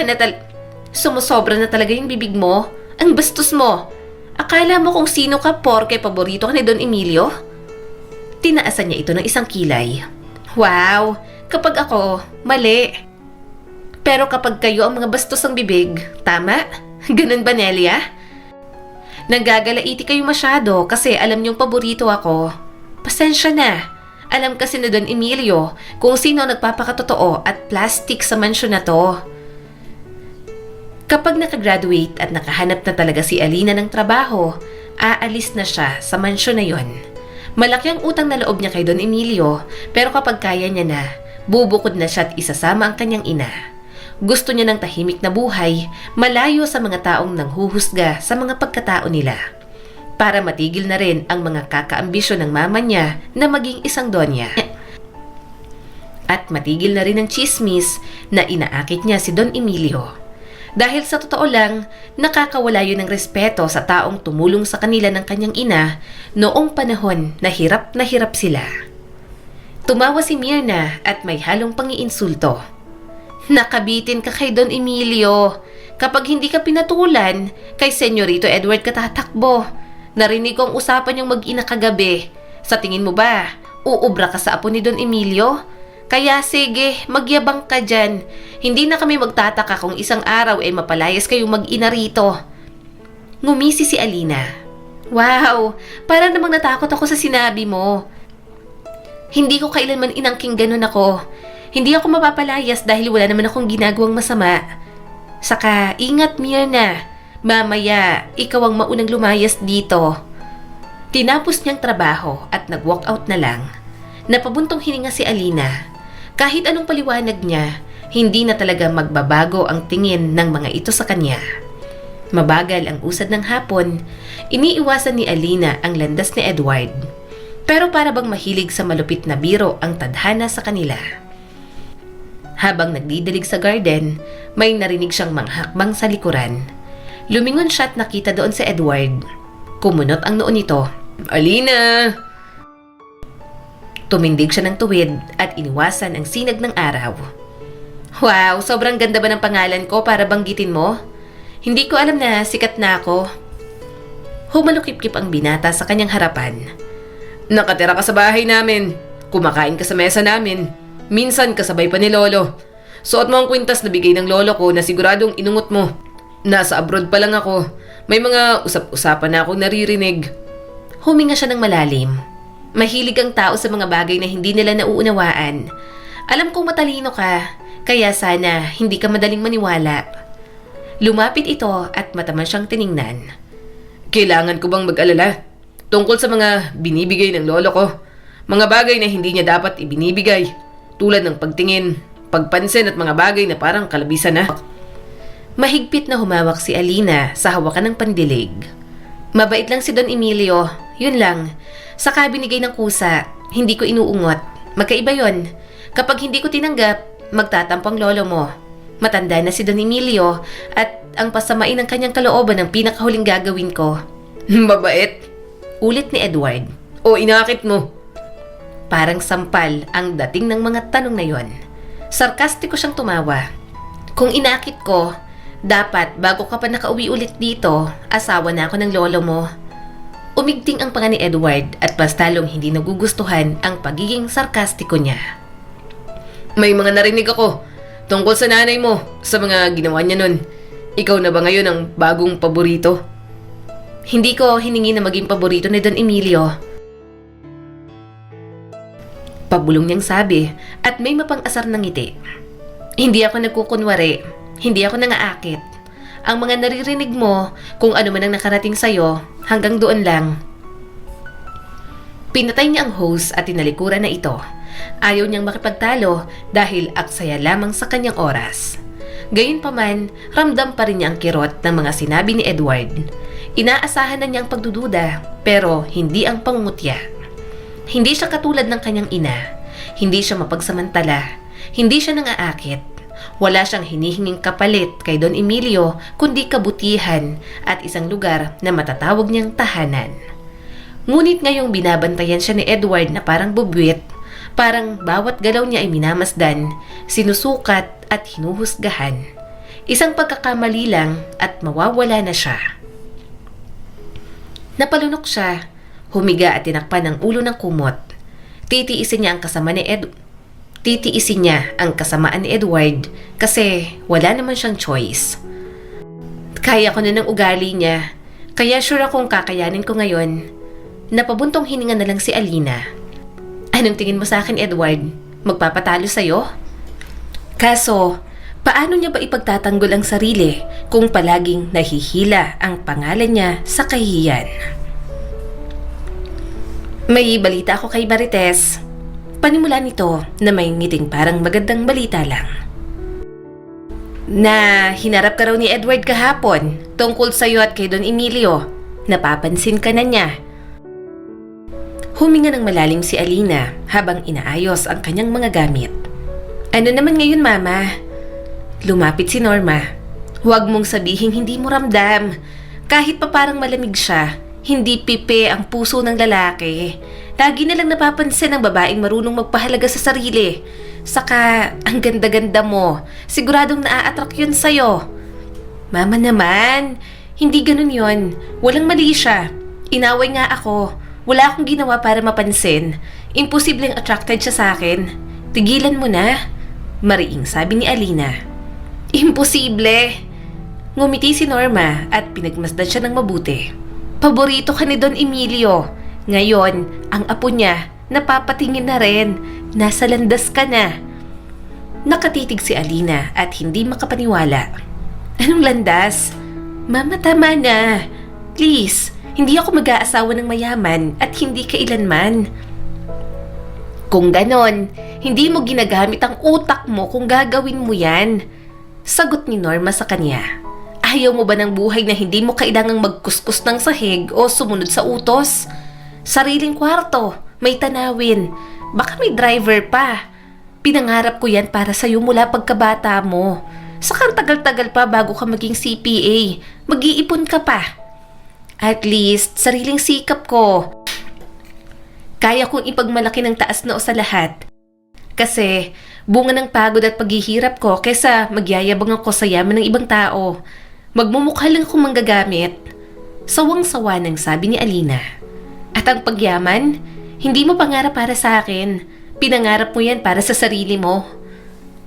na talaga yung bibig mo. Ang bastos mo. Akala mo kung sino ka porke paborito ka ni Don Emilio? Tinaasan niya ito ng isang kilay. Wow, kapag ako, mali. Pero kapag kayo ang mga bastos ng bibig, tama? Ganun ba, Nelia? Nanggagalaiti kayo masyado kasi alam niyong paborito ako. Pasensya na. Alam kasi ni Don Emilio kung sino ang nagpapakatotoo at plastic sa mansyon na to. Kapag nakagraduate at nakahanap na talaga si Alina ng trabaho, aalis na siya sa mansyon na yon. Malaki ang utang na loob niya kay Don Emilio, pero kapag kaya niya na, bubukod na siya at isasama ang kanyang ina. Gusto niya ng tahimik na buhay, malayo sa mga taong nanghuhusga sa mga pagkatao nila. Para matigil na rin ang mga kakaambisyon ng mama niya na maging isang donya. At matigil na rin ang chismis na inaakit niya si Don Emilio. Dahil sa totoo lang, nakakawala yun ng respeto sa taong tumulong sa kanila ng kanyang ina noong panahon na hirap sila. Tumawa si Myrna at may halong pangiinsulto. Nakabitin ka kay Don Emilio. Kapag hindi ka pinatulan, kay Senyorito Edward ka tatakbo. Narinig ko ang usapan yung mag-ina kagabi. Sa tingin mo ba, uubra ka sa apo ni Don Emilio? Kaya sige, magyabang ka dyan. Hindi na kami magtataka kung isang araw ay mapalayas kayong mag-ina rito. Ngumisi si Alina. Wow, para namang natakot ako sa sinabi mo. Hindi ko kailanman inangking ganun ako. Hindi ako mapapalayas dahil wala naman akong ginagawang masama. Saka, ingat Myrna. Mamaya, ikaw ang maunang lumayas dito. Tinapos niyang trabaho at nag-walk out na lang. Napabuntong hininga si Alina. Kahit anong paliwanag niya, hindi na talaga magbabago ang tingin ng mga ito sa kanya. Mabagal ang usad ng hapon, iniiwasan ni Alina ang landas ni Edward. Pero para bang mahilig sa malupit na biro ang tadhana sa kanila. Habang nagdidilig sa garden, may narinig siyang manghakbang sa likuran. Lumingon siya at nakita doon si Edward. Kumunot ang noo nito. Alina! Tumindig siya ng tuwid at iniwasan ang sinag ng araw. Wow, sobrang ganda ba ng pangalan ko para banggitin mo? Hindi ko alam na sikat na ako. Humalukip-kip ang binata sa kanyang harapan. Nakatira ka sa bahay namin. Kumakain ka sa mesa namin. Minsan kasabay pa ni Lolo. Suot mo ang kwintas na bigay ng lolo ko na siguradong inungot mo. Nasa abroad pa lang ako. May mga usap-usapan na akong naririnig. Huminga siya ng malalim. Mahilig ang tao sa mga bagay na hindi nila nauunawaan. Alam kong matalino ka, kaya sana hindi ka madaling maniwala. Lumapit ito at mataman siyang tiningnan. Kailangan ko bang mag-alala? Tungkol sa mga binibigay ng lolo ko. Mga bagay na hindi niya dapat ibinibigay. Tulad ng pagtingin, pagpansin at mga bagay na parang kalabisan na. Mahigpit na humawak si Alina sa hawakan ng pandilig. Mabait lang si Don Emilio, yun lang. Saka binigay ng kusa, hindi ko inuungot. Magkaiba yon. Kapag hindi ko tinanggap, magtatampang lolo mo. Matanda na si Don Emilio at ang pasamain ng kanyang kalooban ang pinakahuling gagawin ko. Mabait? Ulit ni Edward. O inakit mo? Parang sampal ang dating ng mga tanong na yon. Sarkastiko siyang tumawa. Kung inakit ko, dapat bago ka pa nakauwi ulit dito, asawa na ako ng lolo mo. Umigting ang panga ni Edward at mas talong hindi nagugustuhan ang pagiging sarkastiko niya. May mga narinig ako tungkol sa nanay mo sa mga ginawa niya nun. Ikaw na ba ngayon ang bagong paborito? Hindi ko hiningi na maging paborito ni Don Emilio. Pabulong niyang sabi at may mapang-asar ng ngiti. Hindi ako nagkukunwari, hindi ako nangaakit. Ang mga naririnig mo, kung ano man ang nakarating sa'yo, hanggang doon lang. Pinatay niya ang hose at tinalikuran na ito. Ayaw niyang makipagtalo dahil aksaya lamang sa kanyang oras. Gayunpaman, ramdam pa rin niya ang kirot ng mga sinabi ni Edward. Inaasahan na niya ang pagdududa, pero hindi ang pangungutya. Hindi siya katulad ng kanyang ina. Hindi siya mapagsamantala. Hindi siya nangaakit. Wala siyang hinihinging kapalit kay Don Emilio kundi kabutihan at isang lugar na matatawag niyang tahanan. Ngunit ngayong binabantayan siya ni Edward na parang bubwit, parang bawat galaw niya ay minamasdan, sinusukat at hinuhusgahan. Isang pagkakamali lang at mawawala na siya. Napalunok siya, humiga at tinakpan ang ulo ng kumot. Titiisin niya ang kasamaan ni Edward kasi wala naman siyang choice. Kaya ko na ng ugali niya, kaya sure akong kakayanin ko ngayon. Napabuntong hininga na lang si Alina. Anong tingin mo sa akin, Edward? Magpapatalo sa'yo? Kaso, paano niya ba ipagtatanggol ang sarili kung palaging nahihila ang pangalan niya sa kahihiyan? May balita ako kay Marites. Panimula nito na may ngiting parang magandang balita lang. Na hinarap ka raw ni Edward kahapon tungkol sa'yo at kay Don Emilio. Napapansin ka na niya. Huminga ng malalim si Alina habang inaayos ang kanyang mga gamit. Ano naman ngayon, Mama? Lumapit si Norma. Huwag mong sabihin hindi mo ramdam. Kahit pa parang malamig siya, hindi pipe ang puso ng lalaki. Lagi na lang napapansin ng babaeng marunong magpahalaga sa sarili. Saka, ang ganda-ganda mo. Siguradong naa-attract yun sa'yo. Mama naman, hindi ganun yon. Walang mali siya. Inaway nga ako. Wala akong ginawa para mapansin. Imposibleng attracted siya sa akin. Tigilan mo na. Mariing sabi ni Alina. Imposible. Ngumiti si Norma at pinagmasdan siya ng mabuti. Paborito ka ni Don Emilio. Ngayon, ang apo niya, napapatingin na rin. Nasa landas ka na. Nakatitig si Alina at hindi makapaniwala. Anong landas? Mama, tama na. Please, hindi ako mag-aasawa ng mayaman at hindi kailanman. Kung ganon, hindi mo ginagamit ang utak mo kung gagawin mo yan. Sagot ni Norma sa kanya. Ayaw mo ba ng buhay na hindi mo kailangang magkuskus ng sahig o sumunod sa utos? Sariling kwarto, may tanawin, baka may driver pa. Pinangarap ko yan para sa'yo mula pagkabata mo. Saka tagal-tagal pa bago ka maging CPA, mag-iipon ka pa. At least, sariling sikap ko. Kaya kong ipagmalaki ng taas noo sa lahat. Kasi, bunga ng pagod at paghihirap ko kesa magyayabang ako sa yaman ng ibang tao. Magmumukha lang akong manggagamit. Sawang-sawa nang sabi ni Alina. At ang pagyaman, hindi mo pangarap para sa akin. Pinangarap mo yan para sa sarili mo.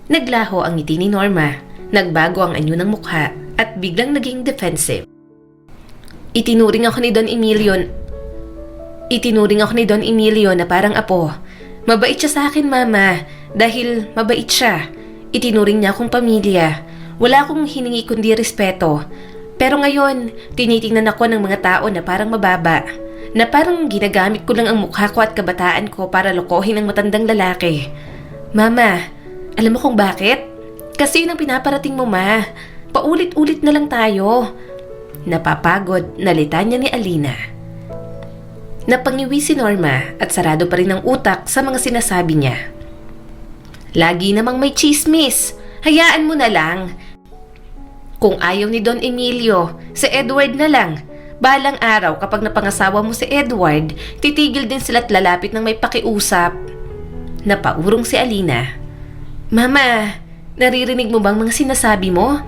Naglaho ang ngiti ni Norma. Nagbago ang anyo ng mukha at biglang naging defensive. Itinuring ako ni Don Emilio na parang apo. Mabait siya sa akin, Mama. Dahil mabait siya. Itinuring niya akong pamilya. Wala akong hiningi kundi respeto. Pero ngayon, tinitingnan ako ng mga tao na parang mababa. Na parang ginagamit ko lang ang mukha ko at kabataan ko para lokohin ang matandang lalaki. Mama, alam mo kung bakit? Kasi yun ang pinaparating mo, Ma. Paulit-ulit na lang tayo. Napapagod, nalita niya ni Alina. Napangiwi si Norma at sarado pa rin ang utak sa mga sinasabi niya. Lagi namang may chismis. Hayaan mo na lang. Kung ayaw ni Don Emilio, si Edward na lang. Balang araw kapag napangasawa mo si Edward, titigil din sila't lalapit ng may pakiusap. Napaurong si Alina. Mama, naririnig mo bang mga sinasabi mo?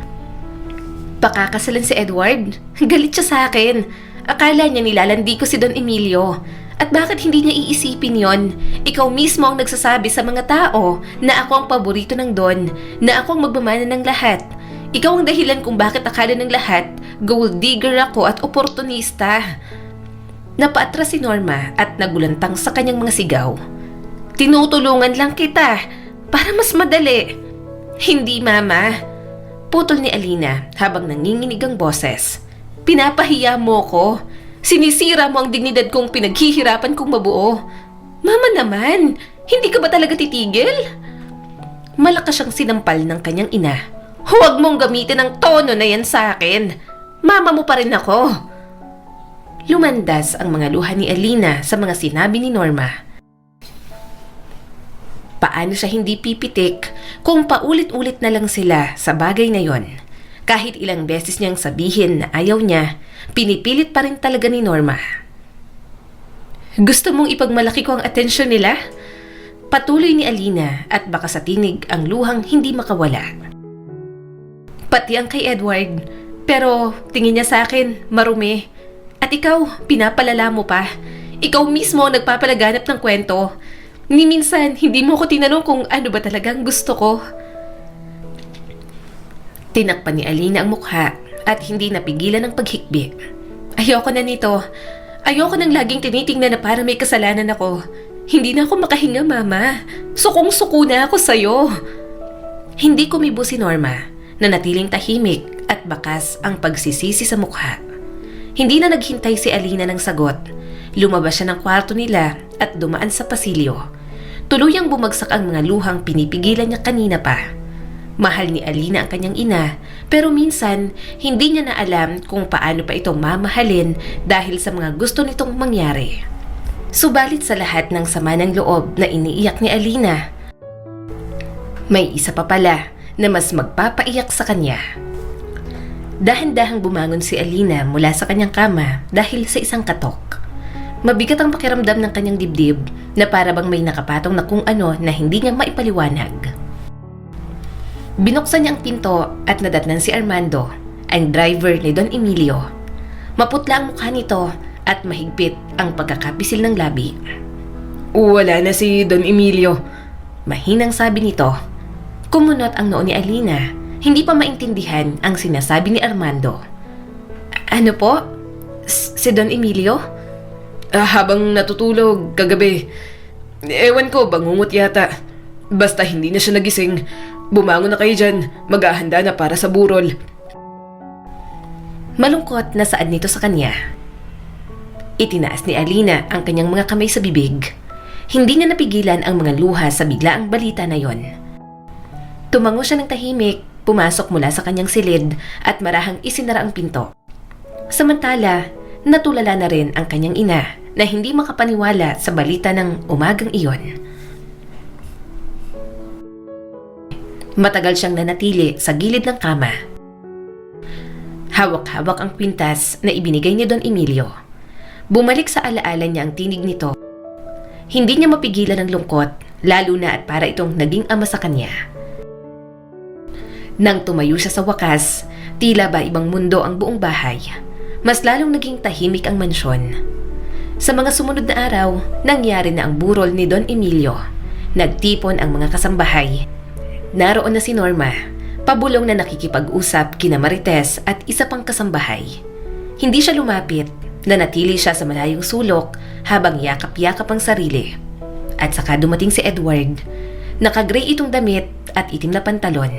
Pakakasalan si Edward? Galit siya sa akin. Akala niya nilalandi ko si Don Emilio. At bakit hindi niya iisipin yon? Ikaw mismo ang nagsasabi sa mga tao na ako ang paborito ng Don, na ako ang magmamana ng lahat. Ikaw ang dahilan kung bakit akala ng lahat gold digger ako at oportunista. Napaatras si Norma at nagulantang sa kanyang mga sigaw. Tinutulungan lang kita para mas madali. Hindi, Mama. Putol ni Alina habang nanginginig ang boses. Pinapahiya mo ko. Sinisira mo ang dignidad kong pinaghihirapan kong mabuo. Mama naman, hindi ka ba talaga titigil? Malakas siyang sinampal ng kanyang ina. Huwag mong gamitin ang tono na yan sa akin. Mama mo pa rin ako. Lumandas ang mga luha ni Alina sa mga sinabi ni Norma. Paano siya hindi pipitik kung paulit-ulit na lang sila sa bagay na yon? Kahit ilang beses niyang sabihin na ayaw niya, pinipilit pa rin talaga ni Norma. Gusto mong ipagmalaki ko ang atensyon nila? Patuloy ni Alina at baka sa tinig ang luhang hindi makawala. Pati ang kay Edward, pero tingin niya sa akin marumi. At ikaw, pinapalala mo pa. Ikaw mismo ang nagpapalaganap ng kwento. Ni minsan, hindi mo ko tinanong kung ano ba talagang gusto ko. Tinakpan ni Alina ang mukha at hindi napigilan ang paghikbi. Ayoko na nito. Ayoko nang laging tinitingnan na para may kasalanan ako. Hindi na ako makahinga, Mama. Sukong-suko na ako sa'yo. Hindi kumibo si Norma. Nanatiling tahimik at bakas ang pagsisisi sa mukha. Hindi na naghintay si Alina ng sagot. Lumabas siya ng kwarto nila at dumaan sa pasilyo. Tuluyang bumagsak ang mga luhang pinipigilan niya kanina pa. Mahal ni Alina ang kanyang ina, pero minsan hindi niya na alam kung paano pa ito mamahalin dahil sa mga gusto nitong mangyari. Subalit sa lahat ng sama ng loob na iniiyak ni Alina, may isa pa pala na mas magpapaiyak sa kanya. Dahan-dahang bumangon si Alina mula sa kanyang kama dahil sa isang katok. Mabigat ang pakiramdam ng kanyang dibdib na para bang may nakapatong na kung ano na hindi niya maipaliwanag. Binuksan niya ang pinto at nadatnan si Armando, ang driver ni Don Emilio. Maputla ang mukha nito at mahigpit ang pagkakapisil ng labi. Wala na si Don Emilio. Mahinang sabi nito. Kumunot ang noo ni Alina. Hindi pa maintindihan ang sinasabi ni Armando. Ano po? Si Don Emilio? Habang natutulog kagabi, ewan ko, bangungot yata. Basta hindi na siya nagising. Bumangon na kayo dyan, maghahanda na para sa burol. Malungkot na saad nito sa kanya. Itinaas ni Alina ang kanyang mga kamay sa bibig. Hindi niya napigilan ang mga luha sa biglaang balita na yon. Tumango siya ng tahimik, pumasok mula sa kanyang silid at marahang isinara ang pinto. Samantala, natulala na rin ang kanyang ina na hindi makapaniwala sa balita ng umagang iyon. Matagal siyang nanatili sa gilid ng kama. Hawak-hawak ang kwintas na ibinigay ni Don Emilio. Bumalik sa alaala niya ang tinig nito. Hindi niya mapigilan ang lungkot, lalo na at para itong naging ama sa kanya. Nang tumayo siya sa wakas, tila ba ibang mundo ang buong bahay. Mas lalong naging tahimik ang mansyon. Sa mga sumunod na araw, nangyari na ang burol ni Don Emilio. Nagtipon ang mga kasambahay. Naroon na si Norma, pabulong na nakikipag-usap kina Marites at isa pang kasambahay. Hindi siya lumapit, nanatili siya sa malayong sulok habang yakap-yakap ang sarili. At saka dumating si Edward. Naka-gray itong damit at itim na pantalon.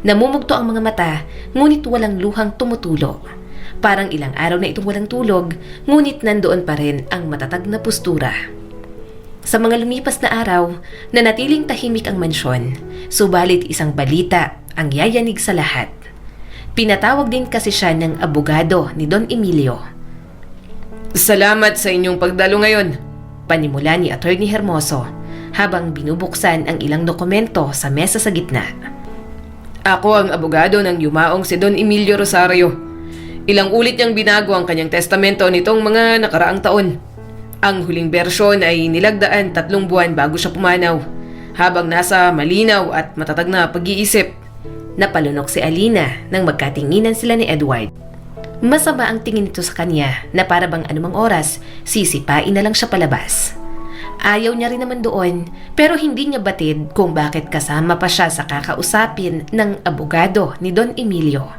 Namumugto ang mga mata, ngunit walang luhang tumutulo. Parang ilang araw na itong walang tulog, ngunit nandoon pa rin ang matatag na postura. Sa mga lumipas na araw, nanatiling tahimik ang mansyon, subalit isang balita ang yayanig sa lahat. Pinatawag din kasi siya ng abogado ni Don Emilio. Salamat sa inyong pagdalo ngayon, Panimula ni Attorney Hermoso habang binubuksan ang ilang dokumento sa mesa sa gitna. Ako ang abogado ng yumaong si Don Emilio Rosario. Ilang ulit niyang binago ang kanyang testamento nitong mga nakaraang taon. Ang huling bersyon ay nilagdaan 3 buwan bago siya pumanaw, habang nasa malinaw at matatag na pag-iisip. Napalunok si Alina nang magkatinginan sila ni Edward. Masama ang tingin nito sa kanya na para bang anumang oras, sisipain na lang siya palabas. Ayaw niya rin naman doon, pero hindi niya batid kung bakit kasama pa siya sa kakausapin ng abogado ni Don Emilio.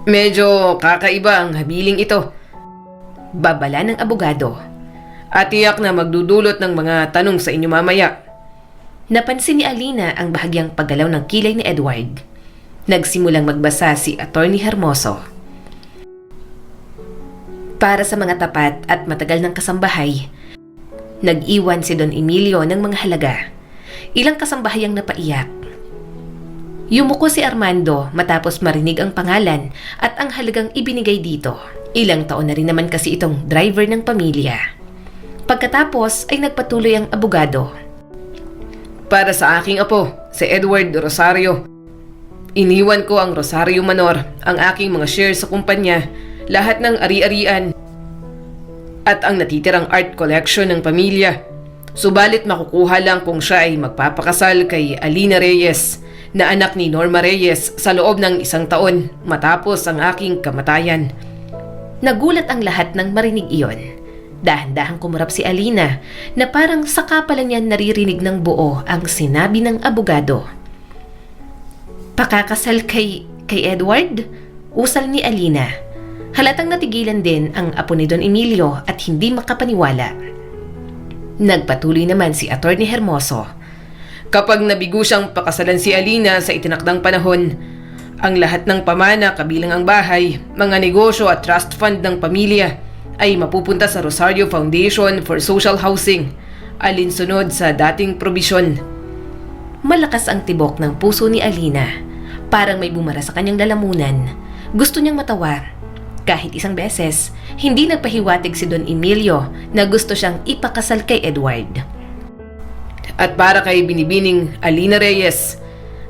Medyo kakaiba ang habiling ito, Babala ng abogado. at tiyak na magdudulot ng mga tanong sa inyo mamaya. Napansin ni Alina ang bahagyang paggalaw ng kilay ni Edward. Nagsimulang magbasa si Attorney Hermoso. Para sa mga tapat at matagal ng kasambahay, nag-iwan si Don Emilio ng mga halaga. Ilang kasambahay ang napaiyak. Yumuko si Armando matapos marinig ang pangalan at ang halagang ibinigay dito. Ilang taon na rin naman kasi itong driver ng pamilya. Pagkatapos ay nagpatuloy ang abogado. Para sa aking apo, si Edward Rosario, iniwan ko ang Rosario Manor, ang aking mga shares sa kumpanya, lahat ng ari-arian, at ang natitirang art collection ng pamilya. Subalit makukuha lang kung siya ay magpapakasal kay Alina Reyes, na anak ni Norma Reyes, sa loob ng 1 taon matapos ang aking kamatayan. Nagulat ang lahat nang marinig iyon. Dahan-dahang kumurap si Alina na parang saka pa lang niya naririnig ng buo ang sinabi ng abogado. Pakakasal kay Edward? Usal ni Alina. Halatang natigilan din ang apo ni Don Emilio at hindi makapaniwala. Nagpatuloy naman si Attorney Hermoso. Kapag nabigo siyang pakasalan si Alina sa itinakdang panahon, ang lahat ng pamana kabilang ang bahay, mga negosyo at trust fund ng pamilya ay mapupunta sa Rosario Foundation for Social Housing, alinsunod sa dating probisyon. Malakas ang tibok ng puso ni Alina. Parang may bumara sa kanyang lalamunan. Gusto niyang matawa. Kahit isang beses, hindi nagpahiwatig si Don Emilio na gusto siyang ipakasal kay Edward. At para kay binibining Alina Reyes,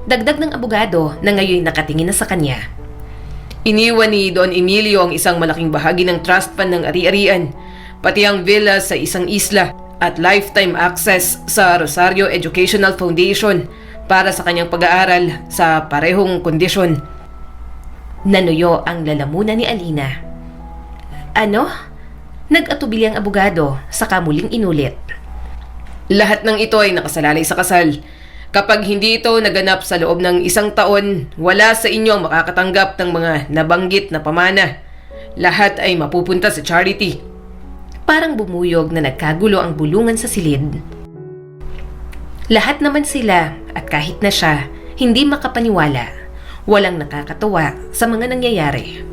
Dagdag ng abogado na ngayon nakatingin na sa kanya. Iniwan ni Don Emilio ang isang malaking bahagi ng trust fund ng ari-arian, pati ang villa sa isang isla at lifetime access sa Rosario Educational Foundation para sa kanyang pag-aaral sa parehong kondisyon. Nanuyo ang lalamunan ni Alina. Ano? Nag-atubili ang abogado, saka muling inulit. Lahat ng ito ay nakasalalay sa kasal. Kapag hindi ito naganap sa loob ng 1 taon, wala sa inyo ang makakatanggap ng mga nabanggit na pamana. Lahat ay mapupunta sa charity. Parang bumuyog na nagkagulo ang bulungan sa silid. Lahat naman sila, at kahit na siya, hindi makapaniwala. Walang nakakatuwa sa mga nangyayari.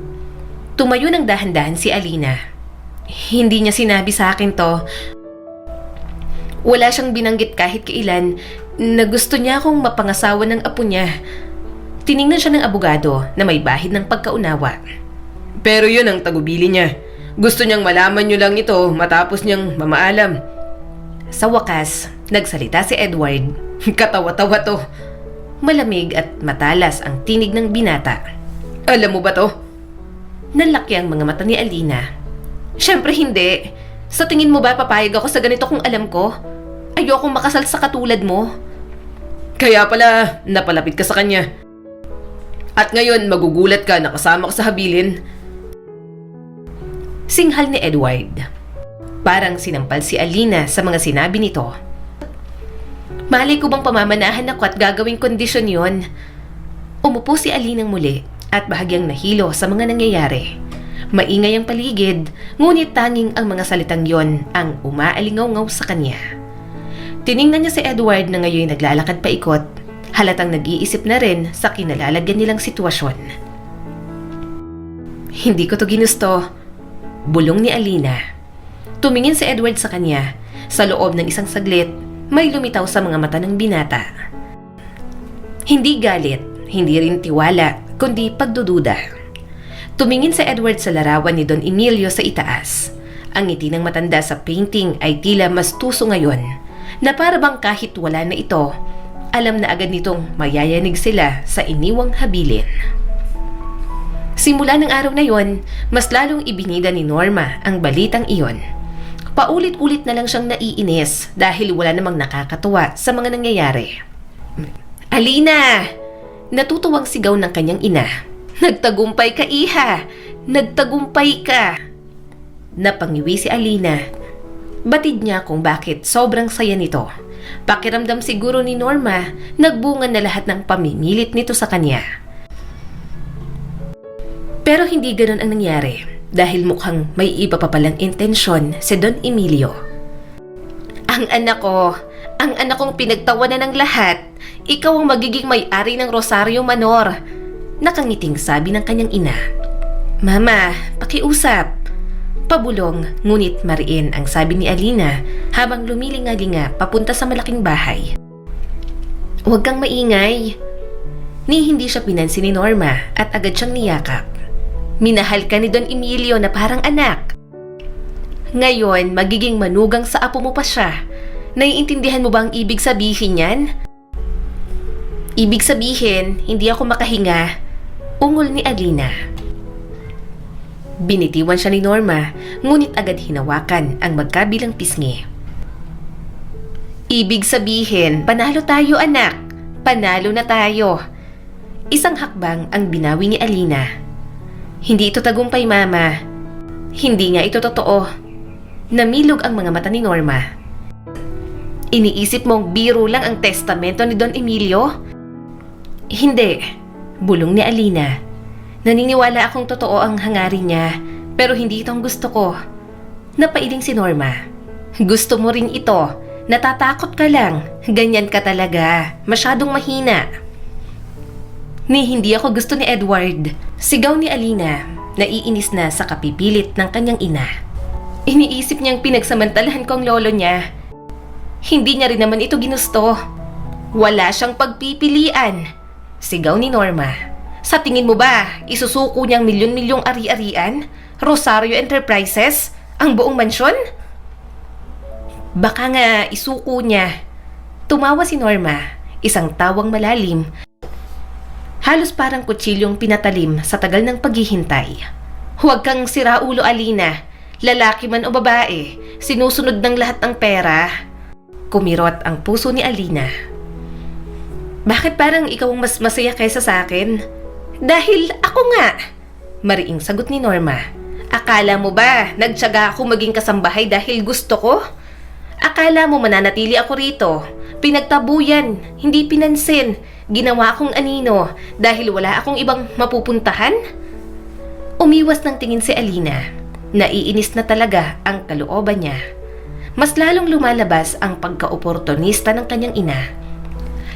Tumayo ng dahan-dahan si Alina. Hindi niya sinabi sa akin to. Wala siyang binanggit kahit kailan na gusto niya akong mapangasawa ng apo niya. Tiningnan siya ng abogado na may bahid ng pagkaunawa. Pero yun ang tagubili niya. Gusto niyang malaman niyo lang ito matapos niyang mamaalam. Sa wakas, nagsalita si Edward. Katawa-tawa to. Malamig at matalas ang tinig ng binata. Alam mo ba to? Nalaki ang mga mata ni Alina. Siyempre hindi. Sa tingin mo ba papayag ako sa ganito kung alam ko? Ayokong makasal sa katulad mo. Kaya pala napalapit ka sa kanya. At ngayon magugulat ka na kasama ka sa habilin. Singhal ni Edward. Parang sinampal si Alina sa mga sinabi nito. Malay ko bang pamamanahan ako at gagawing kondisyon yon? Umupo si Alinang muli at bahagyang nahilo sa mga nangyayari. Maingay ang paligid, ngunit tanging ang mga salitang yon ang umaalingaw-ngaw sa kanya. Tiningnan niya si Edward na ngayon naglalakad paikot, halatang nag-iisip na rin sa kinalalagyan nilang sitwasyon. Hindi ko to ginusto, bulong ni Alina. Tumingin si Edward sa kanya. Sa loob ng isang saglit, may lumitaw sa mga mata ng binata. Hindi galit, hindi rin tiwala, kundi pagdududa. Tumingin si Edward sa larawan ni Don Emilio sa itaas. Ang ngiti ng matanda sa painting ay tila mas tuso ngayon, na para bang kahit wala na ito, alam na agad nitong mayayanig sila sa iniwang habilin. Simula ng araw na yon, mas lalong ibinida ni Norma ang balitang iyon. Paulit-ulit na lang siyang naiinis dahil wala namang nakakatuwa sa mga nangyayari. Alina! Natutuwang sigaw ng kanyang ina. Nagtagumpay ka, iha! Nagtagumpay ka! Napangiwi si Alina. Batid niya kung bakit sobrang saya nito. Pakiramdam siguro ni Norma, nagbunga na lahat ng pamimilit nito sa kanya. Pero hindi ganoon ang nangyari dahil mukhang may iba pa palang intensyon si Don Emilio. Ang anak kong pinagtawanan ng lahat, ikaw ang magiging may-ari ng Rosario Manor. Nakangiting sabi ng kanyang ina. Mama, pakiusap. Pabulong, ngunit mariin ang sabi ni Alina habang lumilinga-linga papunta sa malaking bahay. Huwag kang maingay. Ni hindi siya pinansin ni Norma at agad siyang niyakap. Minahal ka ni Don Emilio na parang anak. Ngayon, magiging manugang sa apo mo pa siya. Naiintindihan mo ba ang ibig sabihin niyan? Ibig sabihin, hindi ako makahinga. Ungol ni Alina. Binitiwan siya ni Norma, ngunit agad hinawakan ang magkabilang pisngi. Ibig sabihin, panalo tayo anak. Panalo na tayo. Isang hakbang ang binawi ni Alina. Hindi ito tagumpay, Mama. Hindi nga ito totoo. Namilog ang mga mata ni Norma. Iniisip mong biro lang ang testamento ni Don Emilio? Hindi, bulong ni Alina. Naniniwala akong totoo ang hangarin niya, pero hindi ito ang gusto ko. Napailing si Norma. Gusto mo rin ito. Natatakot ka lang. Ganyan ka talaga. Masyadong mahina. Ni hindi ako gusto ni Edward. Sigaw ni Alina, naiinis na sa kapipilit ng kanyang ina. Iniisip niyang pinagsamantalahan ko ang lolo niya. Hindi niya rin naman ito ginusto. Wala siyang pagpipilian. Sigaw ni Norma. Sa tingin mo ba, isusuko niyang milyon-milyong ari-arian? Rosario Enterprises? Ang buong mansyon? Baka nga isuko niya. Tumawa si Norma, isang tawang malalim. Halos parang kutsilyong pinatalim sa tagal ng paghihintay. Huwag kang siraulo, Alina. Lalaki man o babae, sinusunod ng lahat ng pera. Kumirot ang puso ni Alina. Bakit parang ikaw ang mas masaya kaysa sa akin? Dahil ako nga. Mariing sagot ni Norma. Akala mo ba nagtiyaga ako maging kasambahay dahil gusto ko? Akala mo mananatili ako rito? Pinagtabuyan, hindi pinansin. Ginawa akong anino dahil wala akong ibang mapupuntahan? Umiwas ng tingin si Alina. Naiinis na talaga ang kalooban niya. Mas lalong lumalabas ang pagka-oportunista ng kanyang ina.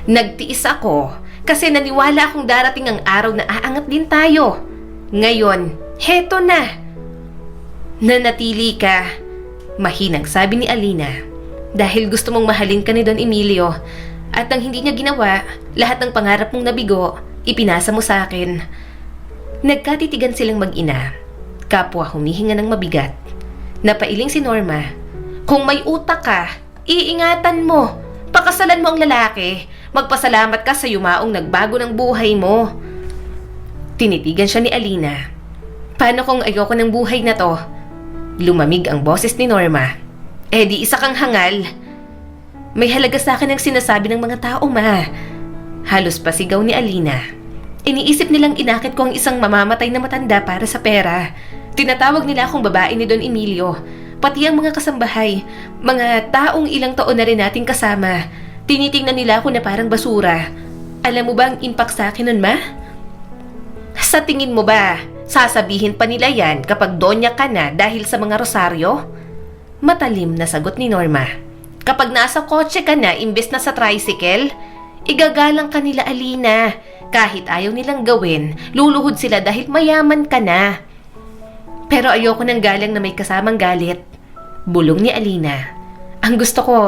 Nagtiis ako kasi naniwala akong darating ang araw na aangat din tayo. Ngayon, heto na. Nanatili ka, mahinang sabi ni Alina. Dahil gusto mong mahalin ka ni Don Emilio at ang hindi niya ginawa, lahat ng pangarap mong nabigo, ipinasa mo sa akin. Nagkatitigan silang mag-ina. Kapwa humihinga ng mabigat. Napailing si Norma. Kung may utak ka, iingatan mo. Pakasalan mo ang lalaki. Magpasalamat ka sa yumaong nagbago ng buhay mo. Tinitigan siya ni Alina. Paano kung ayoko ng buhay na to? Lumamig ang boses ni Norma. Eh di isa kang hangal. May halaga sa akin ang sinasabi ng mga tao, ma. Halos pasigaw ni Alina. Iniisip nilang inakit ko ang isang mamamatay na matanda para sa pera. Tinatawag nila akong babae ni Don Emilio. Pati ang mga kasambahay, mga taong ilang taon na rin nating kasama. Tinitingnan nila ako na parang basura. Alam mo ba ang impact sa akin nun, ma? Sa tingin mo ba, sasabihin pa nila yan kapag donya ka na dahil sa mga rosaryo? Matalim na sagot ni Norma. Kapag nasa kotse ka na imbes na sa tricycle, igagalang ka nila, Alina. Kahit ayaw nilang gawin, luluhod sila dahil mayaman ka na. Pero ayoko ng galang na may kasamang galit. Bulong ni Alina. Ang gusto ko,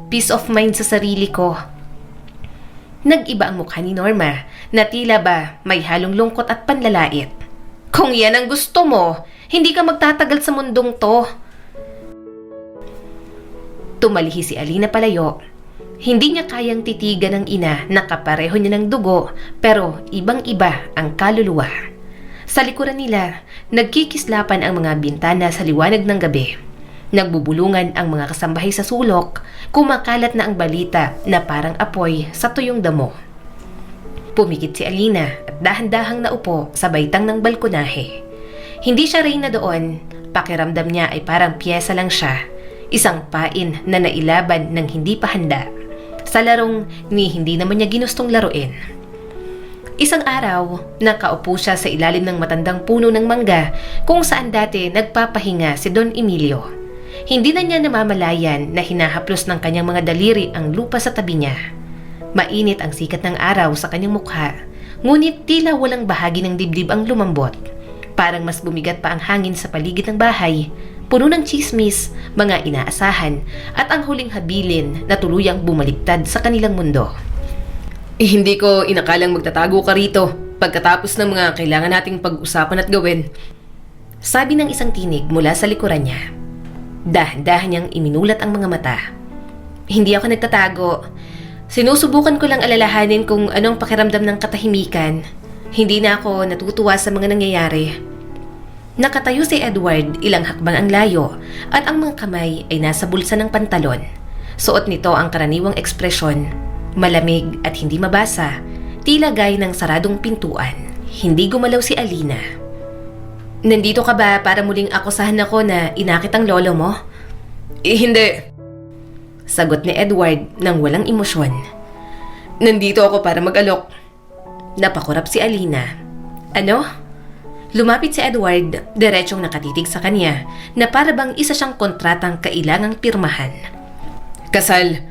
peace of mind sa sarili ko. Nag-iba ang mukha ni Norma na tila ba may halong lungkot at panlalait. Kung yan ang gusto mo, hindi ka magtatagal sa mundong to. Tumalihi si Alina palayo. Hindi niya kayang titigan ng ina na kapareho niya ng dugo pero ibang-iba ang kaluluwa. Sa likuran nila, nagkikislapan ang mga bintana sa liwanag ng gabi. Nagbubulungan ang mga kasambahay sa sulok, kumakalat na ang balita na parang apoy sa tuyong damo. Pumikit si Alina at dahan-dahang naupo sa baitang ng balkonahe. Hindi siya reyna doon, pakiramdam niya ay parang piyesa lang siya, isang pain na nailaban ng hindi pa handa. Sa larong ni hindi naman niya ginustong laruin. Isang araw, nakaupo siya sa ilalim ng matandang puno ng mangga kung saan dati nagpapahinga si Don Emilio. Hindi na niya namamalayan na hinahaplos ng kanyang mga daliri ang lupa sa tabi niya. Mainit ang sikat ng araw sa kanyang mukha, ngunit tila walang bahagi ng dibdib ang lumambot. Parang mas bumigat pa ang hangin sa paligid ng bahay, puno ng chismis, mga inaasahan, at ang huling habilin na tuluyang bumaliktad sa kanilang mundo. Hindi ko inakalang magtatago ka rito pagkatapos ng mga kailangan nating pag-usapan at gawin. Sabi ng isang tinig mula sa likuran niya. Dahan-dahan niyang iminulat ang mga mata. Hindi ako nagtatago. Sinusubukan ko lang alalahanin kung anong pakiramdam ng katahimikan. Hindi na ako natutuwa sa mga nangyayari. Nakatayo si Edward, ilang hakbang ang layo, at ang mga kamay ay nasa bulsa ng pantalon. Suot nito ang karaniwang ekspresyon, malamig at hindi mabasa, tila gaya ng saradong pintuan. Hindi gumalaw si Alina. Nandito ka ba para muling akusahan ako na inakit ang lolo mo? Hindi. Sagot ni Edward nang walang emosyon. Nandito ako para mag-alok. Napakurap si Alina. Ano? Lumapit si Edward, diretsong nakatitig sa kanya na para bang isa siyang kontratang kailangang pirmahan. Kasal,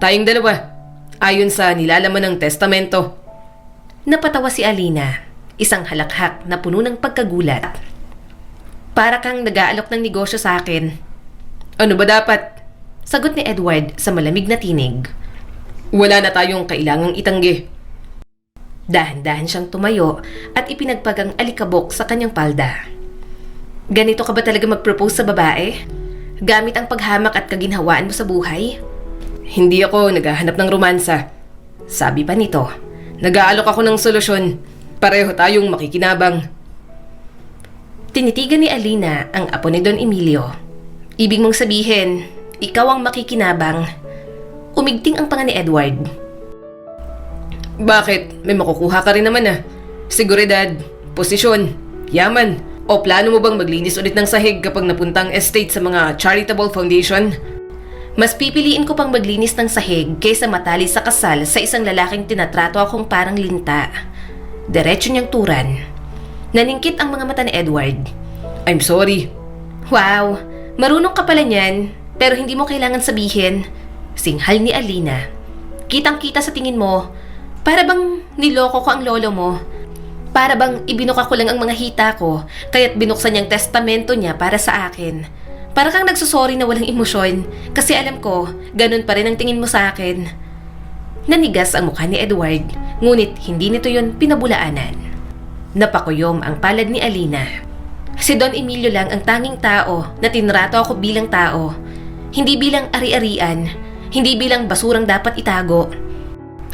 tayong dalawa, ayon sa nilalaman ng testamento. Napatawa si Alina, isang halakhak na puno ng pagkagulat. Para kang nag-aalok ng negosyo sa akin. Ano ba dapat? Sagot ni Edward sa malamig na tinig. Wala na tayong kailangang itanggi. Dahan-dahan siyang tumayo at ipinagpagang alikabok sa kanyang palda. Ganito ka ba talaga mag-propose sa babae? Gamit ang paghamak at kaginhawaan mo sa buhay? Hindi ako naghahanap ng romansa. Sabi pa nito. Nag-aalok ako ng solusyon. Pareho tayong makikinabang. Tinitigan ni Alina ang apo ni Don Emilio. Ibig mong sabihin, ikaw ang makikinabang. Umigting ang panga ni Edward. Bakit? May makukuha ka rin naman ah. Seguridad, posisyon, yaman. O plano mo bang maglinis ulit ng sahig kapag napuntang estate sa mga charitable foundation? Mas pipiliin ko pang maglinis ng sahig kaysa matali sa kasal sa isang lalaking tinatrato akong parang linta. Diretso niyang turan. Naningkit ang mga mata ni Edward. I'm sorry. Wow, marunong ka pala niyan, pero hindi mo kailangan sabihin. Singhal ni Alina. Kitang-kita sa tingin mo, para bang niloko ko ang lolo mo? Para bang ibinuka ko lang ang mga hita ko, kaya't binuksan niyang testamento niya para sa akin. Para kang nagsusorry na walang emosyon, kasi alam ko, ganun pa rin ang tingin mo sa akin. Nanigas ang mukha ni Edward, ngunit hindi nito yon pinabulaanan. Napakuyom ang palad ni Alina. Si Don Emilio lang ang tanging tao na tinrato ako bilang tao. Hindi bilang ari-arian, hindi bilang basurang dapat itago.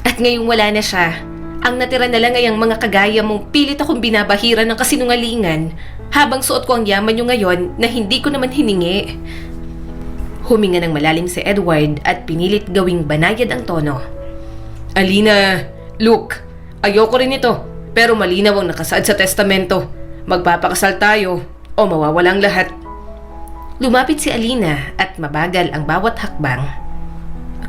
At ngayong wala na siya, ang natira na lang ay ang mga kagaya mong pilit akong binabahiran ng kasinungalingan habang suot ko ang yaman nyo ngayon na hindi ko naman hiningi. Huminga ng malalim si Edward at pinilit gawing banayad ang tono. Alina, look, ayoko rin ito. Pero malinaw ang nakasaad sa testamento. Magpapakasal tayo o mawawala ang lahat. Lumapit si Alina at mabagal ang bawat hakbang.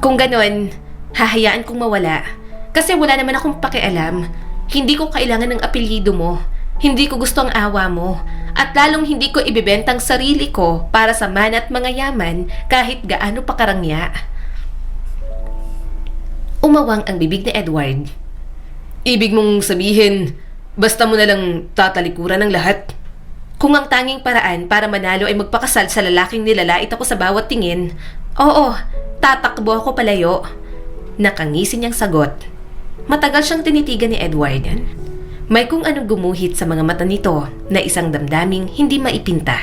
Kung ganon, hahayaan kong mawala. Kasi wala naman akong pakialam. Hindi ko kailangan ng apelyido mo. Hindi ko gusto ang awa mo. At lalong hindi ko ibebenta ang sarili ko para sa mana at mga yaman kahit gaano pa karangya. Umawang ang bibig ni Edward. Ibig mong sabihin, basta mo na lang tatalikuran ng lahat? Kung ang tanging paraan para manalo ay magpakasal sa lalaking nilalait ako sa bawat tingin, oo, tatakbo ako palayo. Nakangisi niyang sagot. Matagal siyang tinitigan ni Edward. May kung anong gumuhit sa mga mata nito na isang damdaming hindi maipinta.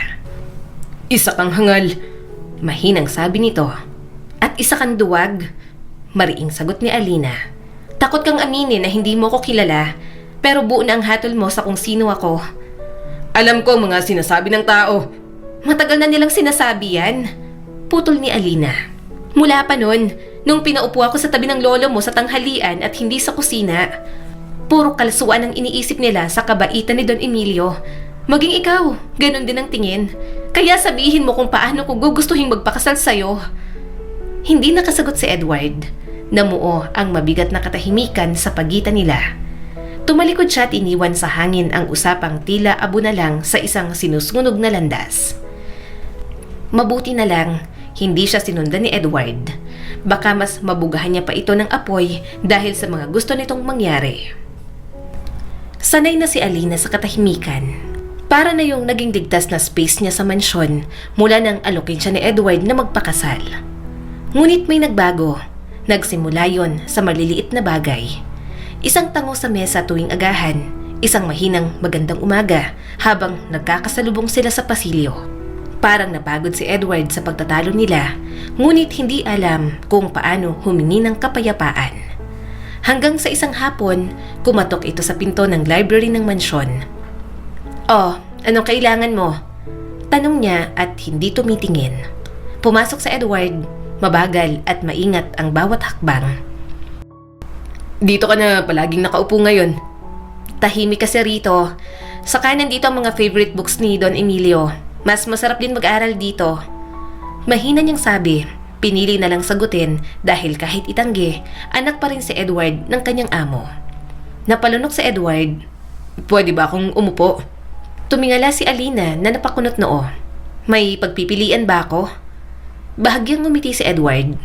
Isa kang hangal. Mahinang sabi nito. At isa kang duwag. Mariing sagot ni Alina. Takot kang aminin na hindi mo ko kilala, pero buo na ang hatol mo sa kung sino ako. Alam ko ang mga sinasabi ng tao. Matagal na nilang sinasabi yan. Putol ni Alina. Mula pa nun, nung pinaupo ako sa tabi ng lolo mo sa tanghalian at hindi sa kusina. Puro kalasuan ang iniisip nila sa kabaitan ni Don Emilio. Maging ikaw, ganun din ang tingin. Kaya sabihin mo kung paano ko gugustuhin magpakasal sa'yo. Hindi nakasagot si Edward. Namuo ang mabigat na katahimikan sa pagitan nila. Tumalikod siya at iniwan sa hangin ang usapang tila abo na lang sa isang sinusunog na landas. Mabuti na lang, hindi siya sinundan ni Edward. Baka mas mabugahan niya pa ito ng apoy dahil sa mga gusto nitong mangyari. Sanay na si Alina sa katahimikan. Para na yung naging ligtas na space niya sa mansyon mula nang alokin siya ni Edward na magpakasal. Ngunit may nagbago. Nagsimula yon sa maliliit na bagay. Isang tango sa mesa tuwing agahan, isang mahinang magandang umaga habang nagkakasalubong sila sa pasilyo. Parang napagod si Edward sa pagtatalo nila, ngunit hindi alam kung paano humingi ng kapayapaan. Hanggang sa isang hapon, kumatok ito sa pinto ng library ng mansyon. "Oh, anong kailangan mo?" Tanong niya at hindi tumitingin. Pumasok sa Edward, mabagal at maingat ang bawat hakbang. Dito ka na palaging nakaupo ngayon. Tahimik kasi rito. Saka nandito ang mga favorite books ni Don Emilio. Mas masarap din mag-aral dito. Mahina niyang sabi, pinili na lang sagutin dahil kahit itanggi, anak pa rin si Edward ng kanyang amo. Napalunok si Edward. Pwede ba akong umupo? Tumingala si Alina na napakunot noo. May pagpipilian ba ako? Bahagyang ngumiti si Edward.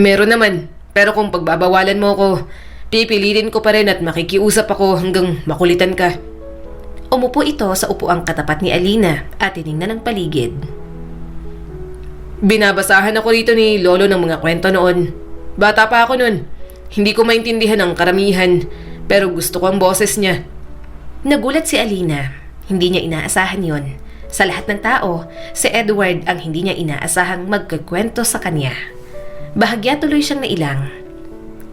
Meron naman, pero kung pagbabawalan mo ko, pipilitin ko pa rin at makikiusap ako hanggang makulitan ka. Umupo ito sa upuang katapat ni Alina at tiningnan ang paligid. Binabasahan ako rito ni Lolo ng mga kwento noon. Bata pa ako noon. Hindi ko maintindihan ang karamihan, pero gusto ko ang boses niya. Nagulat si Alina. Hindi niya inaasahan yon. Sa lahat ng tao, si Edward ang hindi niya inaasahang magkakwento sa kanya. Bahagya tuloy siyang nailang.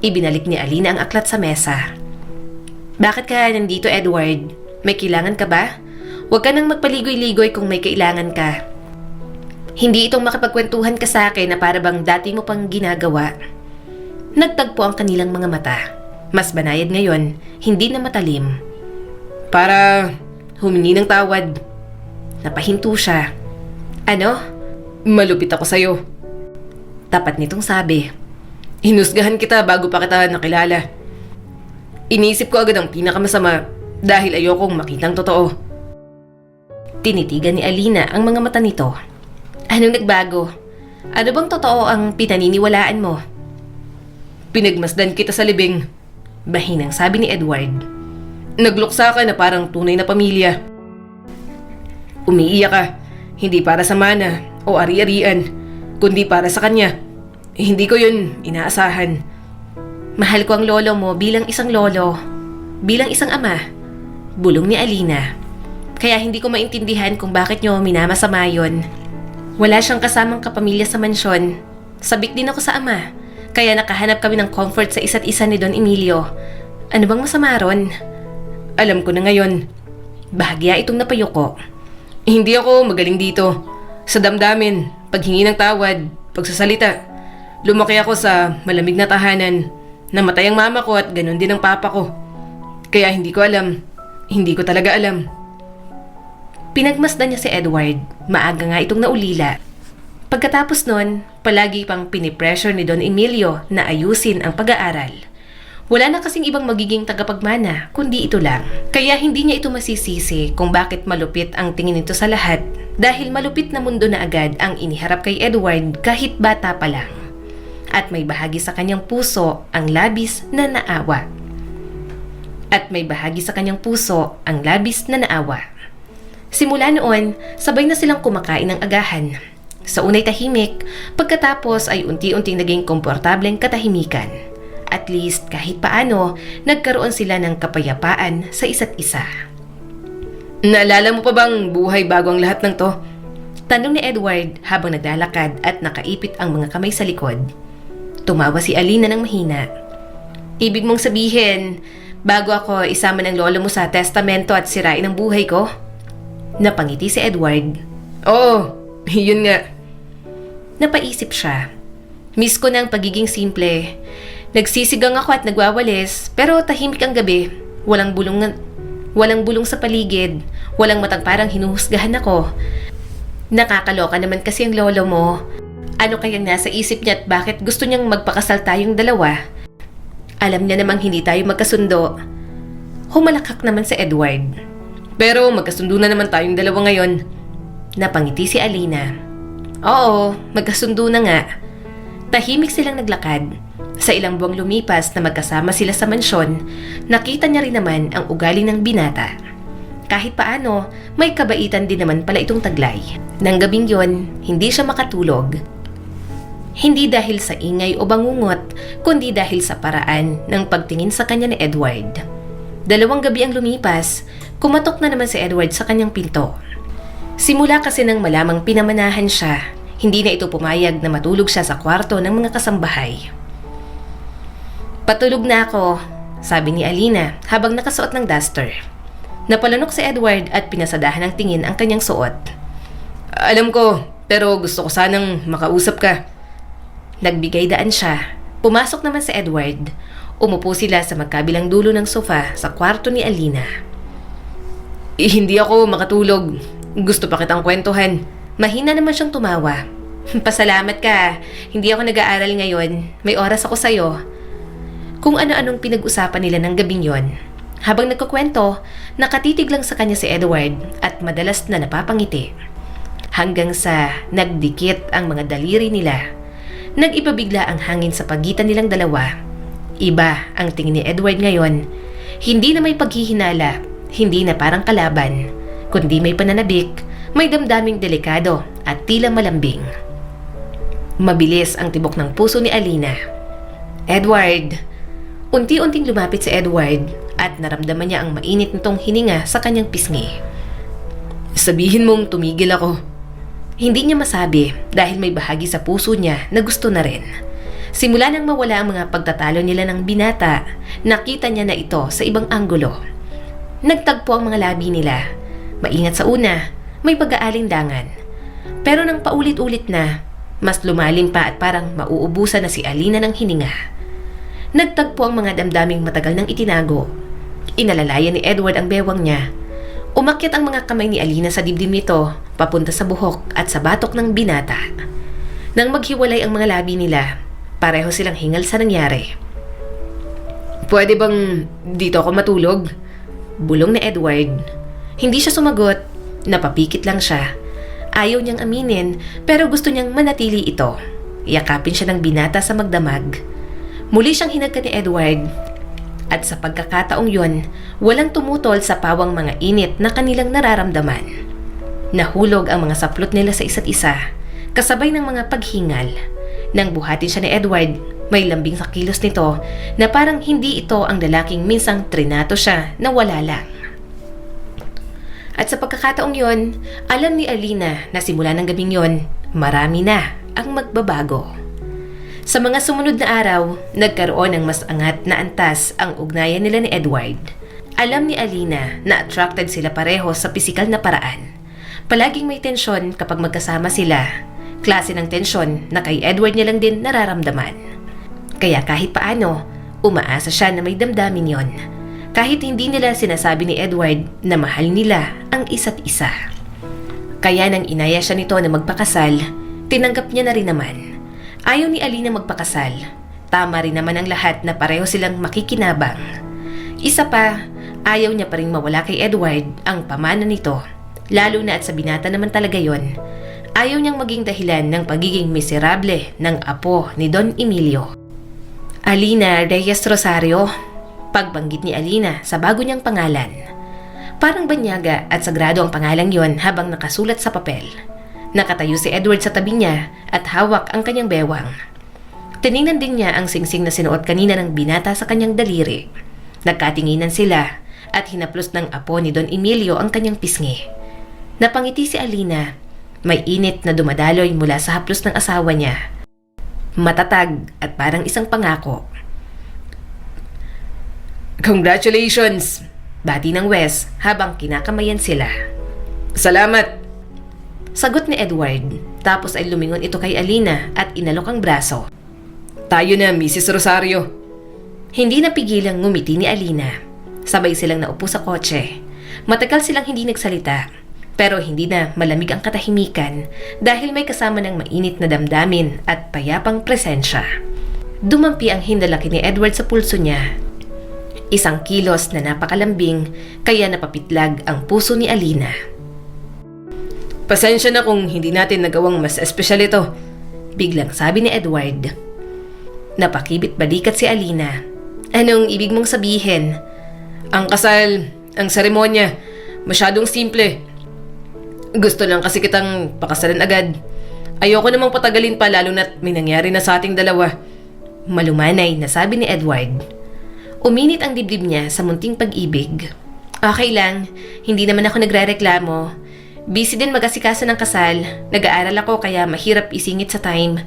Ibinalik ni Alina ang aklat sa mesa. Bakit ka nandito, Edward? May kailangan ka ba? Huwag ka nang magpaligoy-ligoy kung may kailangan ka. Hindi itong makipagkwentuhan ka sa akin na para bang dati mo pang ginagawa. Nagtagpo ang kanilang mga mata. Mas banayad ngayon, hindi na matalim. Para humingi ng tawad. Napahinto siya. Ano? Malupit ako sa'yo. Tapat nitong sabi. Hinusgahan kita bago pa kita nakilala. Iniisip ko agad ang pinakamasama dahil ayokong makitang totoo. Tinitigan ni Alina ang mga mata nito. Anong nagbago? Ano bang totoo ang pinaniniwalaan mo? Pinagmasdan kita sa libing. Bahinang sabi ni Edward. Nagluksa ka na parang tunay na pamilya. Umiiyak ka, hindi para sa mana o ari-arian, kundi para sa kanya. Hindi ko yun inaasahan. Mahal ko ang lolo mo bilang isang lolo, bilang isang ama. Bulong ni Alina. Kaya hindi ko maintindihan kung bakit nyo minamasama yun. Wala siyang kasamang kapamilya sa mansyon. Sabik din ako sa ama. Kaya nakahanap kami ng comfort sa isa't isa ni Don Emilio. Ano bang masama ron? Alam ko na ngayon. Bahagya itong napayuko. Hindi ako magaling dito. Sa damdamin, paghingi ng tawad, pagsasalita. Lumaki ako sa malamig na tahanan. Namatay ang mama ko at ganun din ang papa ko. Kaya hindi ko alam. Hindi ko talaga alam. Pinagmasdan niya si Edward. Maaga nga itong naulila. Pagkatapos nun, palagi pang pinipressure ni Don Emilio na ayusin ang pag-aaral. Wala na kasing ibang magiging tagapagmana, kundi ito lang. Kaya hindi niya ito masisisi kung bakit malupit ang tingin nito sa lahat dahil malupit na mundo na agad ang iniharap kay Edward kahit bata pa lang. At may bahagi sa kanyang puso ang labis na naawa. Simula noon, sabay na silang kumakain ng agahan. Sa unay tahimik, pagkatapos ay unti-unting naging komportableng katahimikan. At least kahit paano, nagkaroon sila ng kapayapaan sa isa't isa. Naalala mo pa bang buhay bago ang lahat ng to? Tanong ni Edward habang naglalakad at nakaipit ang mga kamay sa likod. Tumawa si Alina ng mahina. Ibig mong sabihin, bago ako isama ng lolo mo sa testamento at sirain ang buhay ko? Napangiti si Edward. Oo, yun nga. Napaisip siya. Miss ko na ang pagiging simple. Nagsisigang ako at nagwawalis, pero tahimik ang gabi. Walang bulong sa paligid. Walang matang parang hinuhusgahan ako. Nakakaloka naman kasi ang lolo mo. Ano kayang nasa isip niya at bakit gusto niyang magpakasal tayong dalawa? Alam niya namang hindi tayo magkasundo. Humalakak naman si Edward. Pero magkasundo na naman tayong dalawa ngayon. Napangiti si Alina. Oo, magkasundo na nga. Tahimik silang naglakad. Sa ilang buwang lumipas na magkasama sila sa mansyon, nakita niya rin naman ang ugali ng binata. Kahit paano, may kabaitan din naman pala itong taglay. Nang gabing yon, hindi siya makatulog. Hindi dahil sa ingay o bangungot, kundi dahil sa paraan ng pagtingin sa kanya ni Edward. 2 gabi ang lumipas, kumatok na naman si Edward sa kanyang pinto. Simula kasi nang malamang pinamanahan siya, hindi na ito pumayag na matulog siya sa kwarto ng mga kasambahay. Patulog na ako, sabi ni Alina habang nakasuot ng duster. Napalunok si Edward at pinasadahan ng tingin ang kanyang suot. Alam ko, pero gusto ko sanang makausap ka. Nagbigay daan siya. Pumasok naman si Edward. Umupo sila sa magkabilang dulo ng sofa sa kwarto ni Alina. Hindi ako makatulog. Gusto pa kitang kwentuhan. Mahina naman siyang tumawa. Pasalamat ka. Hindi ako nag-aaral ngayon. May oras ako sa'yo. Kung ano-anong pinag-usapan nila ng gabing yon. Habang nagkukwento, nakatitig lang sa kanya si Edward at madalas na napapangiti. Hanggang sa nagdikit ang mga daliri nila. Nag-iba bigla ang hangin sa pagitan nilang dalawa. Iba ang tingin ni Edward ngayon. Hindi na may paghihinala, hindi na parang kalaban, kundi may pananabik, may damdaming delikado at tila malambing. Mabilis ang tibok ng puso ni Alina. Edward! Unti-unting lumapit si Edward at naramdaman niya ang mainit nitong hininga sa kanyang pisngi. Sabihin mong tumigil ako. Hindi niya masabi dahil may bahagi sa puso niya na gusto na rin. Simula nang mawala ang mga pagtatalo nila ng binata, nakita niya na ito sa ibang anggulo. Nagtagpo ang mga labi nila. Maingat sa una, may pag-aalindangan. Pero nang paulit-ulit na, mas lumalim pa at parang mauubusan na si Alina ng hininga. Nagtagpo ang mga damdaming matagal nang itinago. Inalalayan ni Edward ang bewang niya. Umakyat ang mga kamay ni Alina sa dibdib nito, papunta sa buhok at sa batok ng binata. Nang maghiwalay ang mga labi nila, pareho silang hingal sa nangyari. Pwede bang dito ako matulog? Bulong ni Edward. Hindi siya sumagot, napapikit lang siya. Ayaw niyang aminin pero gusto niyang manatili ito. Yakapin siya ng binata sa magdamag. Muli siyang hinagka ni Edward. At sa pagkakataong yon, walang tumutol sa pawang mga init na kanilang nararamdaman. Nahulog ang mga saplot nila sa isa't isa, kasabay ng mga paghingal. Nang buhatin siya ni Edward, may lambing sa kilos nito na parang hindi ito ang lalaking minsang trinato siya na wala lang. At sa pagkakataong yon, alam ni Alina na simula ng gabing yon, marami na ang magbabago. Sa mga sumunod na araw, nagkaroon ng mas angat na antas ang ugnayan nila ni Edward. Alam ni Alina na attracted sila pareho sa pisikal na paraan. Palaging may tensyon kapag magkasama sila. Klase ng tensyon na kay Edward niya lang din nararamdaman. Kaya kahit paano, umaasa siya na may damdamin yon. Kahit hindi nila sinasabi ni Edward na mahal nila ang isa't isa. Kaya nang inaya siya nito na magpakasal, tinanggap niya na rin naman. Ayaw ni Alina magpakasal. Tama rin naman ang lahat na pareho silang makikinabang. Isa pa, ayaw niya pa rin mawala kay Edward ang pamana nito. Lalo na at sa binata naman talaga yon. Ayaw niyang maging dahilan ng pagiging miserable ng apo ni Don Emilio. Alina Reyes Rosario. Pagbanggit ni Alina sa bago niyang pangalan. Parang banyaga at sagrado ang pangalang yon habang nakasulat sa papel. Nakatayo si Edward sa tabi niya at hawak ang kanyang bewang. Tiningnan din niya ang singsing na sinuot kanina ng binata sa kanyang daliri. Nagkatinginan sila at hinaplos ng apo ni Don Emilio ang kanyang pisngi. Napangiti si Alina. May init na dumadaloy mula sa haplos ng asawa niya. Matatag at parang isang pangako. Congratulations! Bati ng Wes habang kinakamayan sila. Salamat! Sagot ni Edward, tapos ay lumingon ito kay Alina at inalok ang braso. Tayo na, Mrs. Rosario. Hindi napigilang ngumiti ni Alina. Sabay silang naupo sa kotse. Matagal silang hindi nagsalita, pero hindi na malamig ang katahimikan dahil may kasama ng mainit na damdamin at payapang presensya. Dumampi ang hindalaki ni Edward sa pulso niya. Isang kilos na napakalambing kaya napapitlag ang puso ni Alina. Pasensya na kung hindi natin nagawang mas espesyal ito. Biglang sabi ni Edward. Napakibit balikat si Alina. Anong ibig mong sabihin? Ang kasal, ang seremonya, masyadong simple. Gusto lang kasi kitang pakasalan agad. Ayoko namang patagalin pa lalo na't may nangyari na sa ating dalawa. Malumanay na sabi ni Edward. Uminit ang dibdib niya sa munting pag-ibig. Okay lang, hindi naman ako nagrereklamo. Busy din mag-asikaso ng kasal. Nag-aaral ako kaya mahirap isingit sa time.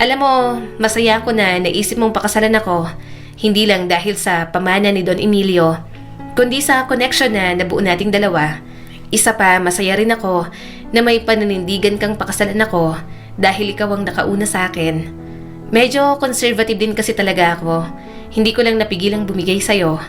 Alam mo, masaya ako na naisip mong pakasalan ako. Hindi lang dahil sa pamana ni Don Emilio, kundi sa connection na nabuo nating dalawa. Isa pa, masaya rin ako na may pananindigan kang pakasalan ako dahil ikaw ang nakauna sa akin. Medyo conservative din kasi talaga ako. Hindi ko lang napigilang bumigay sa'yo.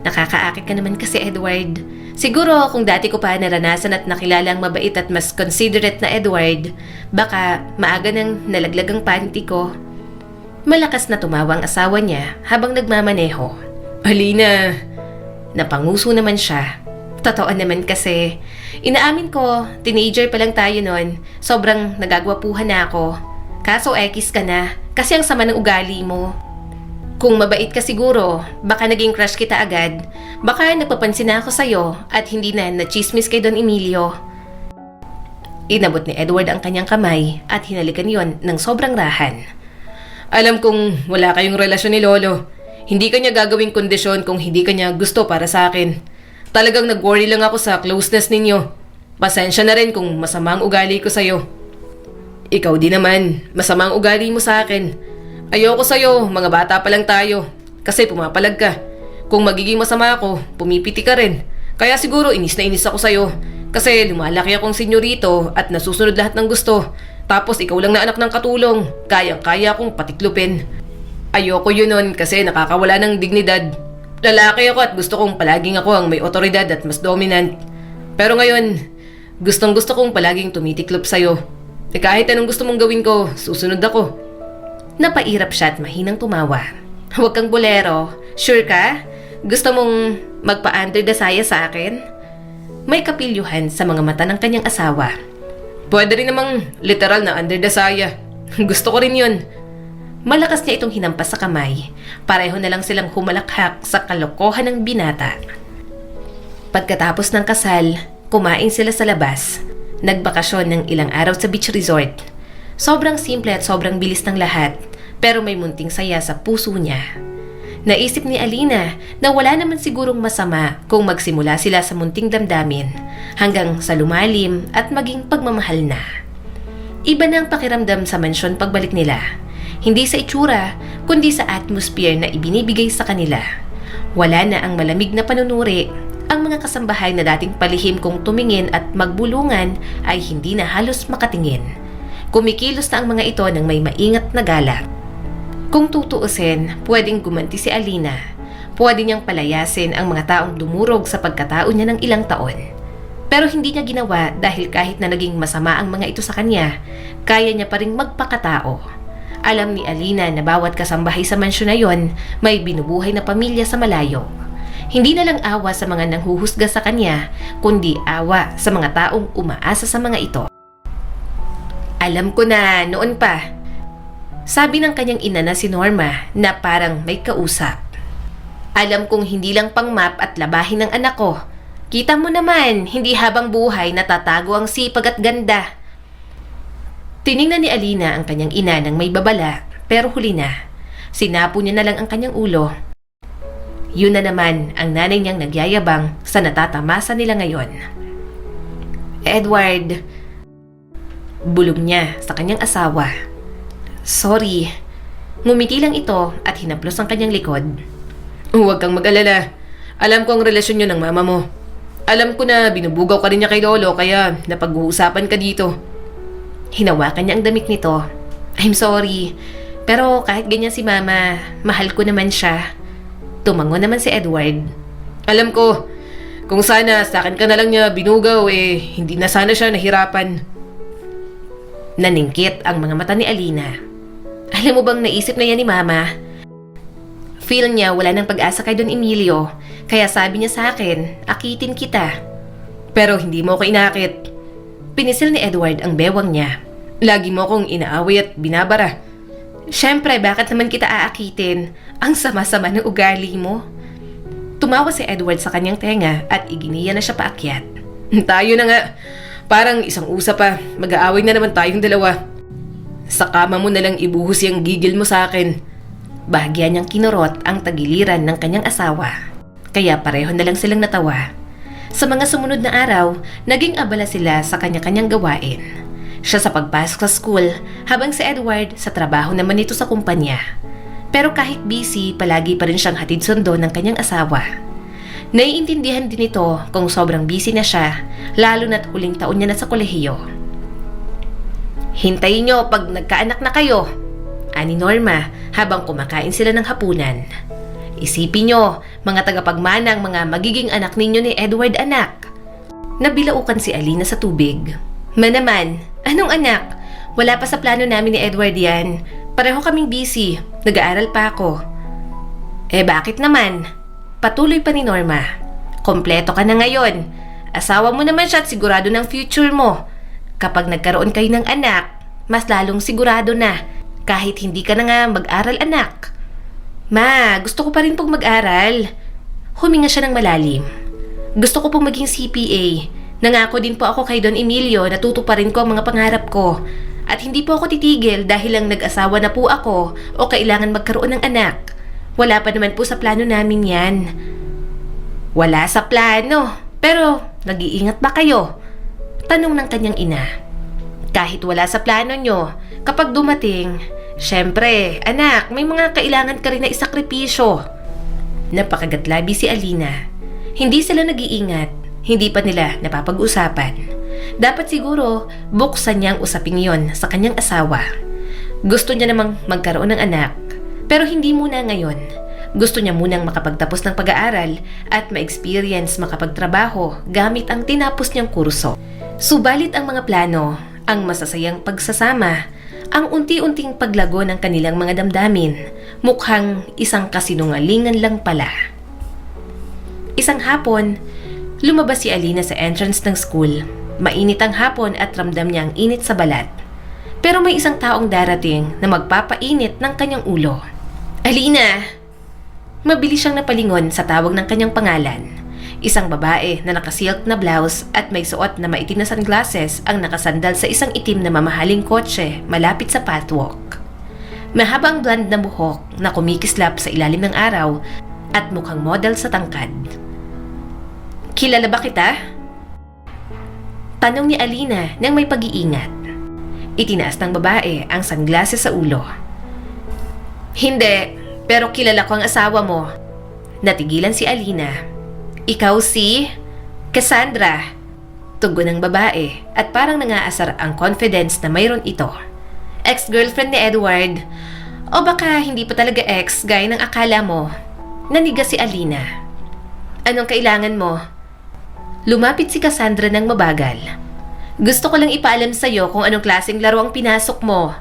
Nakakaakit ka naman kasi, Edward. Siguro kung dati ko pa naranasan at nakilala ang mabait at mas considerate na Edward, baka maaga nang nalaglag ang panty ko. Malakas na tumawa ang asawa niya habang nagmamaneho. Alina! Napanguso naman siya. Totoo naman kasi. Inaamin ko, teenager pa lang tayo nun. Sobrang nagagwapuhan na ako. Kaso X ka na kasi ang sama ng ugali mo. Kung mabait ka siguro, baka naging crush kita agad. Baka nagpapansin na ako sa'yo at hindi na nachismis kay Don Emilio. Inabot ni Edward ang kanyang kamay at hinalikan yon ng sobrang rahan. Alam kong wala kayong relasyon ni Lolo. Hindi kanya gagawing kondisyon kung hindi kanya gusto para sa akin. Talagang nag-worry lang ako sa closeness ninyo. Pasensya na rin kung masama ang ugali ko sa'yo. Ikaw din naman, masama ang ugali mo sa akin. Ayoko sa'yo, mga bata pa lang tayo. Kasi pumapalag ka. Kung magiging masama ako, pumipiti ka rin. Kaya siguro inis na inis ako sa'yo. Kasi lumalaki akong senyorito at nasusunod lahat ng gusto. Tapos ikaw lang na anak ng katulong. Kayang-kaya akong patiklupin. Ayoko yun nun kasi nakakawala ng dignidad. Lalaki ako at gusto kong palaging ako ang may otoridad at mas dominant. Pero ngayon, gustong gusto kong palaging tumitiklop sa'yo. Kahit anong gusto mong gawin ko, susunod ako. Napairap siya at mahinang tumawa. Huwag kang bolero. Sure ka? Gusto mong magpa-under the saya sa akin? May kapilyuhan sa mga mata ng kanyang asawa. Pwede rin namang literal na under the saya. Gusto ko rin yun. Malakas niya itong hinampas sa kamay. Pareho na lang silang humalakhak sa kalokohan ng binata. Pagkatapos ng kasal, kumain sila sa labas. Nagbakasyon ng ilang araw sa beach resort. Sobrang simple at sobrang bilis ng lahat, pero may munting saya sa puso niya. Naisip ni Alina na wala naman sigurong masama kung magsimula sila sa munting damdamin hanggang sa lumalim at maging pagmamahal na. Iba na ang pakiramdam sa mansyon pagbalik nila. Hindi sa itsura, kundi sa atmosphere na ibinibigay sa kanila. Wala na ang malamig na panunuri. Ang mga kasambahay na dating palihim kung tumingin at magbulungan ay hindi na halos makatingin. Kumikilos na ang mga ito ng may maingat na galak. Kung tutuusin, pwedeng gumanti si Alina. Pwede niyang palayasin ang mga taong dumurog sa pagkatao niya ng ilang taon. Pero hindi niya ginawa dahil kahit na naging masama ang mga ito sa kanya, kaya niya pa ring magpakatao. Alam ni Alina na bawat kasambahay sa mansyon na yon may binubuhay na pamilya sa malayo. Hindi na lang awa sa mga nanghuhusga sa kanya, kundi awa sa mga taong umaasa sa mga ito. Alam ko na noon pa, sabi ng kanyang ina na si Norma na parang may kausap. Alam kong hindi lang pang map at labahin ng anak ko. Kita mo naman, hindi habang buhay natatago ang sipag at ganda. Tiningnan ni Alina ang kanyang ina ng may babala, pero huli na. Sinapo niya na lang ang kanyang ulo. Yun na naman ang nanay niyang nagyayabang sa natatamasa nila ngayon. Edward, bulong niya sa kanyang asawa. Sorry. Ngumiti lang ito at hinaplos ang kanyang likod. Huwag kang mag-alala. Alam ko ang relasyon niyo ng mama mo. Alam ko na binubugaw ka rin niya kay Lolo kaya napag-uusapan ka dito. Hinawakan niya ang damit nito. I'm sorry. Pero kahit ganyan si Mama, mahal ko naman siya. Tumango naman si Edward. Alam ko, kung sana sa akin ka na lang niya binugaw hindi na sana siya nahirapan. Naningkit ang mga mata ni Alina. Alam mo bang naisip na yan ni Mama? Feel niya wala ng pag-asa kay Don Emilio, kaya sabi niya sa akin, akitin kita. Pero hindi mo ko inakit. Pinisil ni Edward ang bewang niya. Lagi mo akong inaaway at binabara. Siyempre, bakit naman kita aakitin? Ang sama-sama ng ugali mo. Tumawa si Edward sa kanyang tenga at iginiya na siya paakyat. Tayo na nga. Parang isang usap pa. Mag-aaway na naman tayong dalawa. Sa kama mo na lang ibuhos yung gigil mo sa akin. Bahagya niyang kinurot ang tagiliran ng kanyang asawa. Kaya pareho na lang silang natawa. Sa mga sumunod na araw, naging abala sila sa kanya-kanyang gawain. Siya sa pagpasok sa school, habang si Edward sa trabaho naman nito sa kumpanya. Pero kahit busy, palagi pa rin siyang hatid sundo ng kanyang asawa. Naiintindihan din ito kung sobrang busy na siya, lalo na't huling taon niya na sa kolehiyo. Hintayin niyo pag nagkaanak na kayo, ani Norma habang kumakain sila ng hapunan. Isipin niyo, mga tagapagmana ang mga magiging anak ninyo ni Edward anak. Nabilaukan si Alina sa tubig. Manaman, anong anak? Wala pa sa plano namin ni Edward yan. Pareho kaming busy. Nag-aaral pa ako. Bakit naman? Patuloy pa ni Norma. Kompleto ka na ngayon. Asawa mo naman siya at sigurado ng future mo. Kapag nagkaroon kayo ng anak, mas lalong sigurado na. Kahit hindi ka na nga mag-aral anak. Ma, gusto ko pa rin pong mag-aral. Huminga siya ng malalim. Gusto ko pong maging CPA. Nangako din po ako kay Don Emilio na tutuparin ko ang mga pangarap ko. At hindi po ako titigil dahil lang nag-asawa na po ako o kailangan magkaroon ng anak. Wala pa naman po sa plano namin yan. Wala sa plano, pero nag-iingat ba kayo? Tanong ng kanyang ina. Kahit wala sa plano nyo, kapag dumating, Siyempre, anak, may mga kailangan ka rin na isakripisyo. Napakagatlabi si Alina. Hindi sila nag-iingat. Hindi pa nila napapag-usapan. Dapat siguro buksan niya ang usaping yon sa kanyang asawa. Gusto niya namang magkaroon ng anak. Pero hindi muna ngayon. Gusto niya munang makapagtapos ng pag-aaral at ma-experience makapagtrabaho gamit ang tinapos niyang kurso. Subalit ang mga plano, ang masasayang pagsasama, ang unti-unting paglago ng kanilang mga damdamin, mukhang isang kasinungalingan lang pala. Isang hapon, lumabas si Alina sa entrance ng school. Mainit ang hapon at ramdam niya ang init sa balat. Pero may isang taong darating na magpapainit ng kanyang ulo. Alina! Mabilis siyang napalingon sa tawag ng kanyang pangalan. Isang babae na nakasilk na blouse at may suot na maitim na sunglasses ang nakasandal sa isang itim na mamahaling kotse malapit sa pathwalk. Mahaba ang blonde na buhok na kumikislap sa ilalim ng araw at mukhang model sa tangkad. Kilala ba kita? Tanong ni Alina nang may pag-iingat. Itinaas ng babae ang sunglasses sa ulo. Hindi, pero kilala ko ang asawa mo. Natigilan si Alina. Ikaw si Cassandra. Tugon ng babae at parang nangaasar ang confidence na mayroon ito. Ex-girlfriend ni Edward. O baka hindi pa talaga ex gaya ng akala mo. Naniga si Alina. Anong kailangan mo? Lumapit si Cassandra ng mabagal. Gusto ko lang ipaalam sa'yo kung anong klaseng laro ang pinasok mo.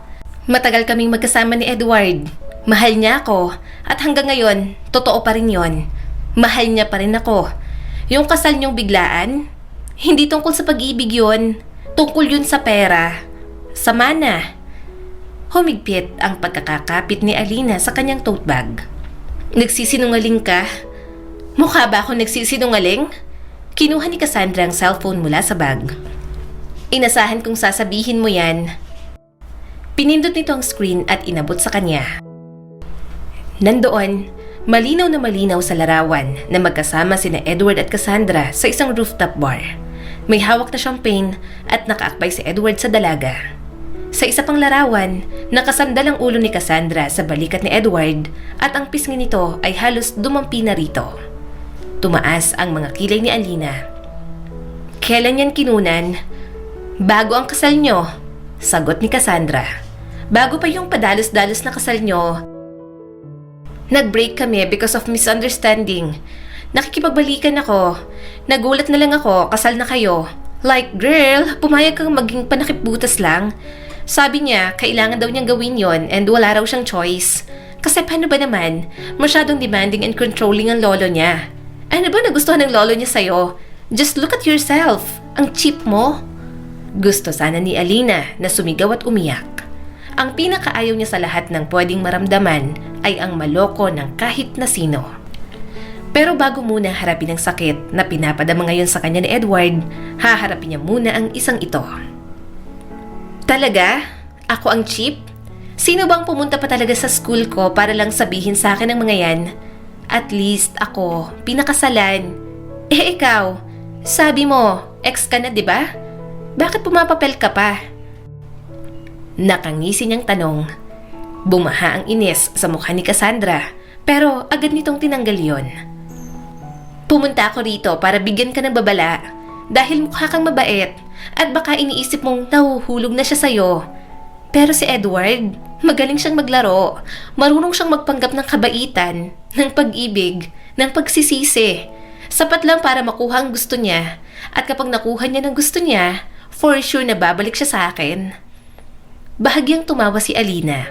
Matagal kaming magkasama ni Edward. Mahal niya ako at hanggang ngayon, totoo pa rin yon. Mahal niya pa rin ako. Yung kasal niyong biglaan, hindi tungkol sa pag-ibig yon. Tungkol yun sa pera. Sa mana. Humigpit ang pagkakakapit ni Alina sa kanyang tote bag. Nagsisinungaling ka? Mukha ba ako nagsisinungaling? Kinuha ni Cassandra ang cellphone mula sa bag. Inasahan kong sasabihin mo yan. Pinindot nito ang screen at inabot sa kanya. Nandoon, malinaw na malinaw sa larawan na magkasama sina Edward at Cassandra sa isang rooftop bar. May hawak na champagne at nakaakbay si Edward sa dalaga. Sa isa pang larawan, nakasandal ang ulo ni Cassandra sa balikat ni Edward at ang pisngi nito ay halos dumampi na rito. Tumaas ang mga kilay ni Alina. Kailan yan kinunan? Bago ang kasal nyo, sagot ni Cassandra. Bago pa yung padalos-dalos na kasal nyo. Nag-break kami because of misunderstanding. Nakikipagbalikan ako. Nagulat na lang ako, kasal na kayo. Like, girl, pumayag kang maging panakipbutas lang. Sabi niya, kailangan daw niyang gawin yon and wala raw siyang choice. Kasi paano ba naman, masyadong demanding and controlling ang lolo niya. Ano ba nagustuhan ng lolo niya sa'yo? Just look at yourself. Ang cheap mo. Gusto sana ni Alina na sumigaw at umiyak. Ang pinakaayaw niya sa lahat ng pwedeng maramdaman ay ang maloko ng kahit na sino. Pero bago muna harapin ang sakit na pinapadama ngayon sa kanya ni Edward, haharapin niya muna ang isang ito. Talaga? Ako ang cheap? Sino bang pumunta pa talaga sa school ko para lang sabihin sa akin ng mga yan? At least ako, pinakasalan. Eh ikaw, sabi mo, ex ka na, di ba? Bakit pumapapel ka pa? Nakangisi niyang tanong. Bumaha ang inis sa mukha ni Cassandra, pero agad nitong tinanggal yon. Pumunta ako rito para bigyan ka ng babala dahil mukha kang mabait at baka iniisip mong nahuhulog na siya sa'yo. Pero si Edward, magaling siyang maglaro, marunong siyang magpanggap ng kabaitan, ng pag-ibig, ng pagsisisi. Sapat lang para makuha ang gusto niya at kapag nakuha niya ng gusto niya, for sure na babalik siya sa akin. Bahagyang tumawa si Alina.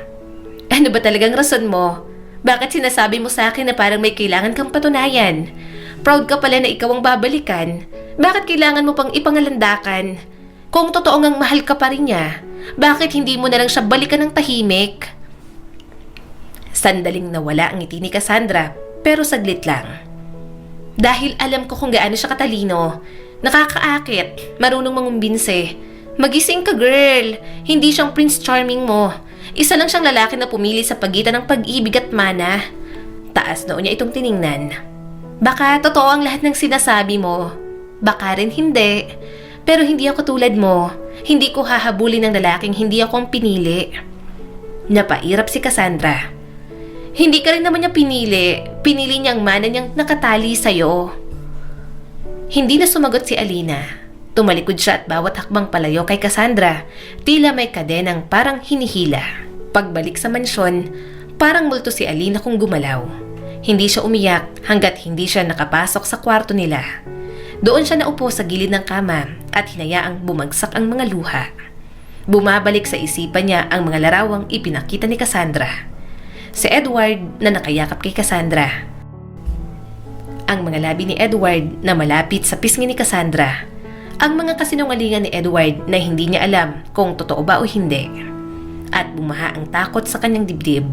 Ano ba talagang rason mo? Bakit sinasabi mo sa akin na parang may kailangan kang patunayan? Proud ka pala na ikaw ang babalikan. Bakit kailangan mo pang ipangalandakan? Kung totoo ngang mahal ka pa rin niya, bakit hindi mo na lang siya balikan ng tahimik? Sandaling nawala ang ngiti ni Cassandra, pero saglit lang. Dahil alam ko kung gaano siya katalino, nakakaakit, marunong mangumbinse. Magising ka, girl. Hindi siyang Prince Charming mo. Isa lang siyang lalaki na pumili sa pagitan ng pag-ibig at mana. Taas noo niya itong tiningnan. Baka totoo ang lahat ng sinasabi mo. Baka rin hindi. Pero hindi ako tulad mo. Hindi ko hahabulin ng lalaking hindi ako ang pinili. Napairap si Cassandra. Hindi ka rin naman niya pinili. Pinili niya ang mana niyang nakatali sa'yo. Hindi na sumagot si Alina. Tumalikod siya at bawat hakbang palayo kay Cassandra, tila may kadenang parang hinihila. Pagbalik sa mansyon, parang multo si Alina kung gumalaw. Hindi siya umiyak hanggat hindi siya nakapasok sa kwarto nila. Doon siya naupo sa gilid ng kama at hinayaang bumagsak ang mga luha. Bumabalik sa isipan niya ang mga larawang ipinakita ni Cassandra. Si Edward na nakayakap kay Cassandra. Ang mga labi ni Edward na malapit sa pisngi ni Cassandra. Ang mga kasinungalingan ni Edward na hindi niya alam kung totoo ba o hindi. At bumaha ang takot sa kanyang dibdib.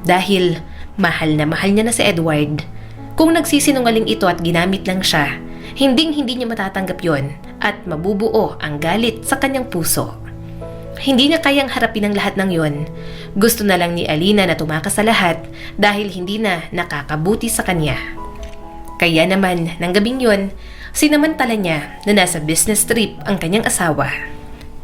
Dahil mahal niya na si Edward. Kung nagsisinungaling ito at ginamit lang siya, hindi niya matatanggap yon at mabubuo ang galit sa kanyang puso. Hindi niya kayang harapin ang lahat ng yon. Gusto na lang ni Alina na tumakas sa lahat dahil hindi na nakakabuti sa kanya. Kaya naman, ng gabing yon, sinamantala niya na nasa business trip ang kanyang asawa.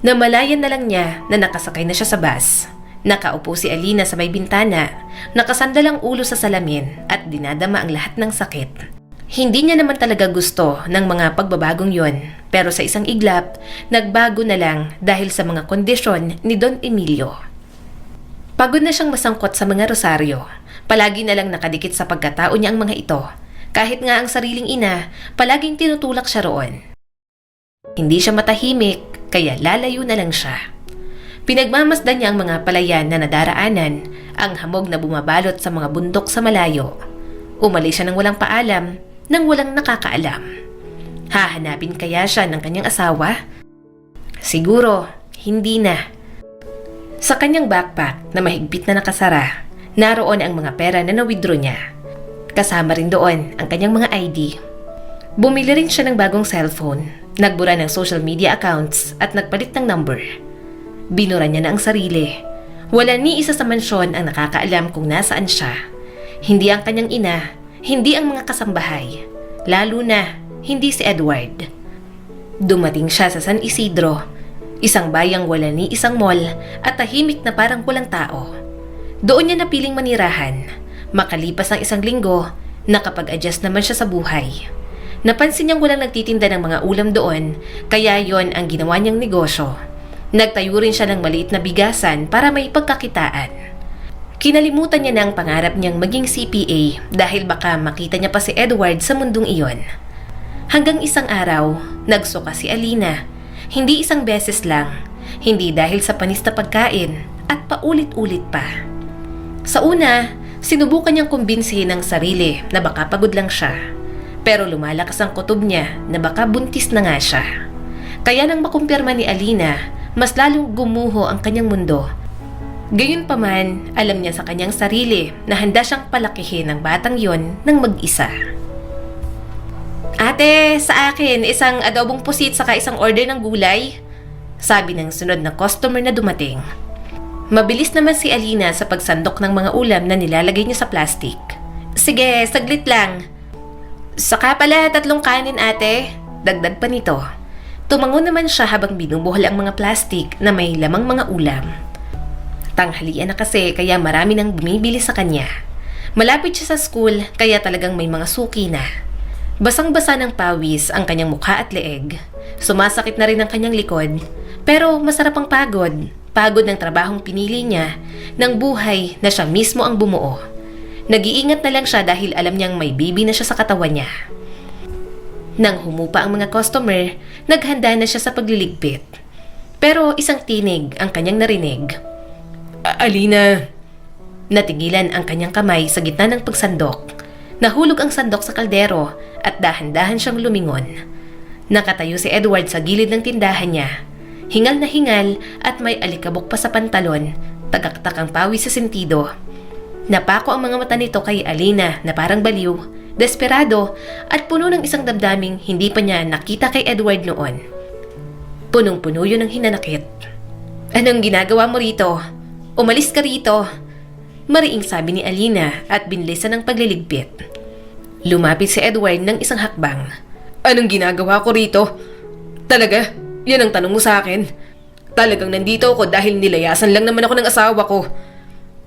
Namalayan na lang niya na nakasakay na siya sa bus. Nakaupo si Alina sa may bintana, nakasandal ang ulo sa salamin at dinadama ang lahat ng sakit. Hindi niya naman talaga gusto ng mga pagbabagong yon, pero sa isang iglap, nagbago na lang dahil sa mga kondisyon ni Don Emilio. Pagod na siyang masangkot sa mga rosaryo. Palagi na lang nakadikit sa pagkatao niya ang mga ito. Kahit nga ang sariling ina, palaging tinutulak siya roon. Hindi siya matahimik, kaya lalayo na lang siya. Pinagmamasdan niya ang mga palayan na nadaraanan, ang hamog na bumabalot sa mga bundok sa malayo. Umalis siya ng walang paalam, nang walang nakakaalam. Hahanapin kaya siya ng kanyang asawa? Siguro, hindi na. Sa kanyang backpack na mahigpit na nakasara, naroon ang mga pera na na-withdraw niya. Kasama rin doon ang kanyang mga ID. Bumili rin siya ng bagong cellphone, nagbura ng social media accounts at nagpalit ng number. Binura niya na ang sarili. Wala ni isa sa mansyon ang nakakaalam kung nasaan siya. Hindi ang kanyang ina, hindi ang mga kasambahay, lalo na hindi si Edward. Dumating siya sa San Isidro, isang bayang wala ni isang mall at tahimik na parang walang tao. Doon niya napiling manirahan. Makalipas ang isang linggo, nakapag-adjust naman siya sa buhay. Napansin niyang walang nagtitinda ng mga ulam doon, kaya yon ang ginawa niyang negosyo. Nagtayo rin siya ng maliit na bigasan para may pagkakitaan. Kinalimutan niya na ang pangarap niyang maging CPA dahil baka makita niya pa si Edward sa mundong iyon. Hanggang isang araw, nagsuka si Alina. Hindi isang beses lang, hindi dahil sa panis na pagkain at paulit-ulit pa. Sa una, sinubukan niyang kumbinsihin ang sarili na baka pagod lang siya. Pero lumalakas ang kutob niya na baka buntis na nga siya. Kaya nang makumpirma ni Alina, mas lalong gumuho ang kanyang mundo. Gayunpaman, alam niya sa kanyang sarili na handa siyang palakihin ang batang yon ng mag-isa. Ate, sa akin, isang adobong pusit saka isang order ng gulay. Sabi ng sunod na customer na dumating. Mabilis naman si Alina sa pagsandok ng mga ulam na nilalagay niya sa plastic. Sige, saglit lang. Saka pala 3 kanin ate, dagdag pa nito. Tumango naman siya habang binubuhol ang mga plastic na may lamang mga ulam. Tanghalian na kasi kaya marami nang bumibili sa kanya. Malapit siya sa school kaya talagang may mga suki na. Basang-basa ng pawis ang kanyang mukha at leeg. Sumasakit na rin ang kanyang likod. Pero masarap ang pagod. Pagod ng trabahong pinili niya, ng buhay na siya mismo ang bumuo. Nag-iingat na lang siya dahil alam niyang may bibi na siya sa katawan niya. Nang humupa ang mga customer, naghanda na siya sa pagliligpit. Pero isang tinig ang kanyang narinig. Alina! Natigilan ang kanyang kamay sa gitna ng pagsandok. Nahulog ang sandok sa kaldero at dahan-dahan siyang lumingon. Nakatayo si Edward sa gilid ng tindahan niya. Hingal na hingal at may alikabok pa sa pantalon, tagaktak ang pawis sa sentido. Napako ang mga mata nito kay Alina na parang baliw, desperado at puno ng isang damdaming hindi pa niya nakita kay Edward noon. Punong-puno yun ng hinanakit. Anong ginagawa mo rito? Umalis ka rito! Mariing sabi ni Alina at binilisan ng pagliligpit. Lumapit si Edward ng isang hakbang. Anong ginagawa ko rito? Talaga? Yan ang tanong mo sa akin? Talagang nandito ako dahil nilayasan lang naman ako ng asawa ko.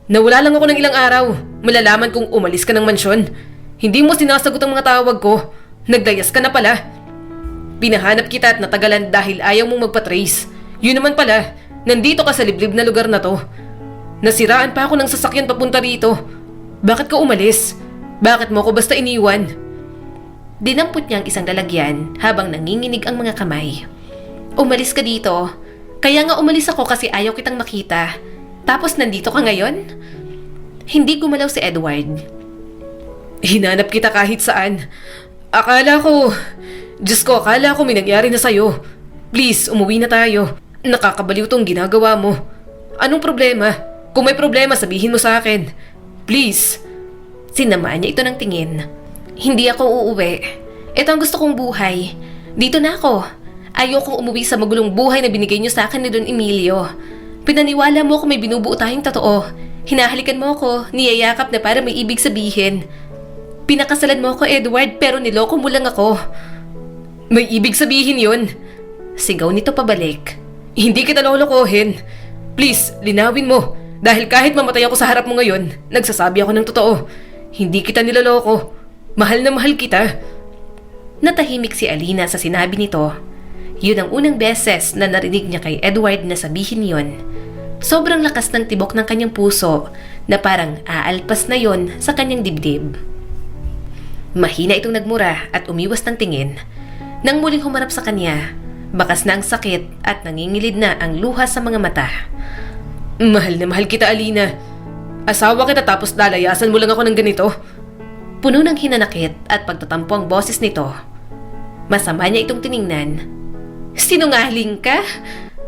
Nawala lang ako ng ilang araw. Malalaman kung umalis ka ng mansyon. Hindi mo sinasagot ang mga tawag ko. Naglayas ka na pala. Pinahanap kita at natagalan dahil ayaw mong magpa-trace. Yun naman pala, nandito ka sa liblib na lugar na to. Nasiraan pa ako ng sasakyan papunta rito. Bakit ka umalis? Bakit mo ako basta iniwan? Dinampot niya ang isang lalagyan habang nanginginig ang mga kamay. Umalis ka dito. Kaya nga umalis ako kasi ayaw kitang makita. Tapos nandito ka ngayon? Hindi gumalaw si Edward. Hinanap kita kahit saan. Akala ko may nangyari na sa'yo. Please, umuwi na tayo. Nakakabaliw tong ginagawa mo. Anong problema? Kung may problema, sabihin mo sa akin. Please. Sinamaan niya ito ng tingin. Hindi ako uuwi. Ito ang gusto kong buhay. Dito na ako. Ayokong umuwi sa magulong buhay na binigay niyo sa akin ni Don Emilio. Pinaniwala mo kung may binubuo tayong totoo. Hinahalikan mo ako, niyayakap na para may ibig sabihin. Pinakasalan mo ako, Edward, pero niloko mo lang ako. May ibig sabihin yun. Sigaw nito pabalik. Hindi kita lolokohin. Please, linawin mo. Dahil kahit mamatay ako sa harap mo ngayon, nagsasabi ako ng totoo. Hindi kita niloloko. Mahal na mahal kita. Natahimik si Alina sa sinabi nito. Yun ang unang beses na narinig niya kay Edward na sabihin yon. Sobrang lakas ng tibok ng kanyang puso na parang aalpas na yon sa kanyang dibdib. Mahina itong nagmura at umiwas ng tingin. Nang muling humarap sa kanya, bakas na ang sakit at nangingilid na ang luha sa mga mata. Mahal na mahal kita, Alina. Asawa kita tapos lalayasan mo lang ako ng ganito. Puno ng hinanakit at pagtatampo ang boses nito. Masama niya itong tiningnan. Sinungaling ka?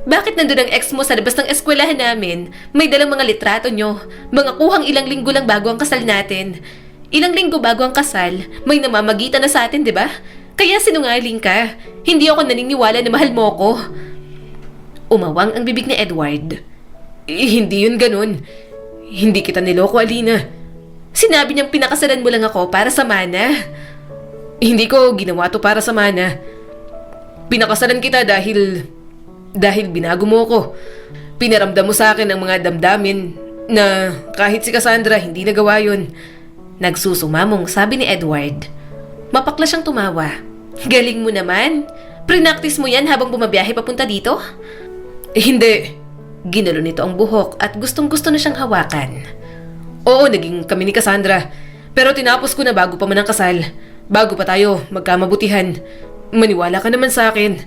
Bakit nandun ang ex mo sa labas ng eskwelahan namin? May dalang mga litrato nyo. Mga kuhang ilang linggo lang bago ang kasal natin. Ilang linggo bago ang kasal, may namamagitan na sa atin, di ba? Kaya sinungaling ka. Hindi ako naniniwala na mahal mo ko. Umawang ang bibig ni Edward. Hindi yun ganun. Hindi kita niloko, Alina. Sinabi niyang pinakasalan mo lang ako para sa mana. Hindi ko ginawa to para sa mana. Pinakasalan kita dahil binago mo ko. Pinaramdam mo sa akin ang mga damdamin na kahit si Cassandra hindi nagawa yun. Nagsusumamong sabi ni Edward. Mapakla siyang tumawa. Galing mo naman. Prinaktis mo yan habang bumabiyahe papunta dito? Hindi. Ginulo nito ang buhok at gustong-gusto na siyang hawakan. Oo, naging kami ni Cassandra. Pero tinapos ko na bago pa man ang kasal. Bago pa tayo magkamabutihan. Maniwala ka naman sa akin.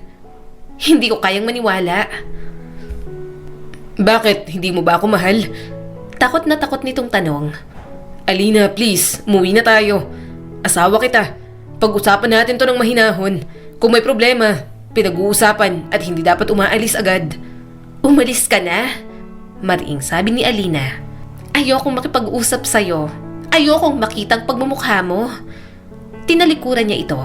Hindi ko kayang maniwala. Bakit? Hindi mo ba ako mahal? Takot na takot nitong tanong. Alina, please, umuwi na tayo. Asawa kita. Pag-usapan natin to ng mahinahon. Kung may problema, pinag-uusapan at hindi dapat umaalis agad. Umalis ka na? Mariing sabi ni Alina. Ayokong makipag-usap sa'yo. Ayokong makitang pagmumukha mo. Tinalikuran niya ito.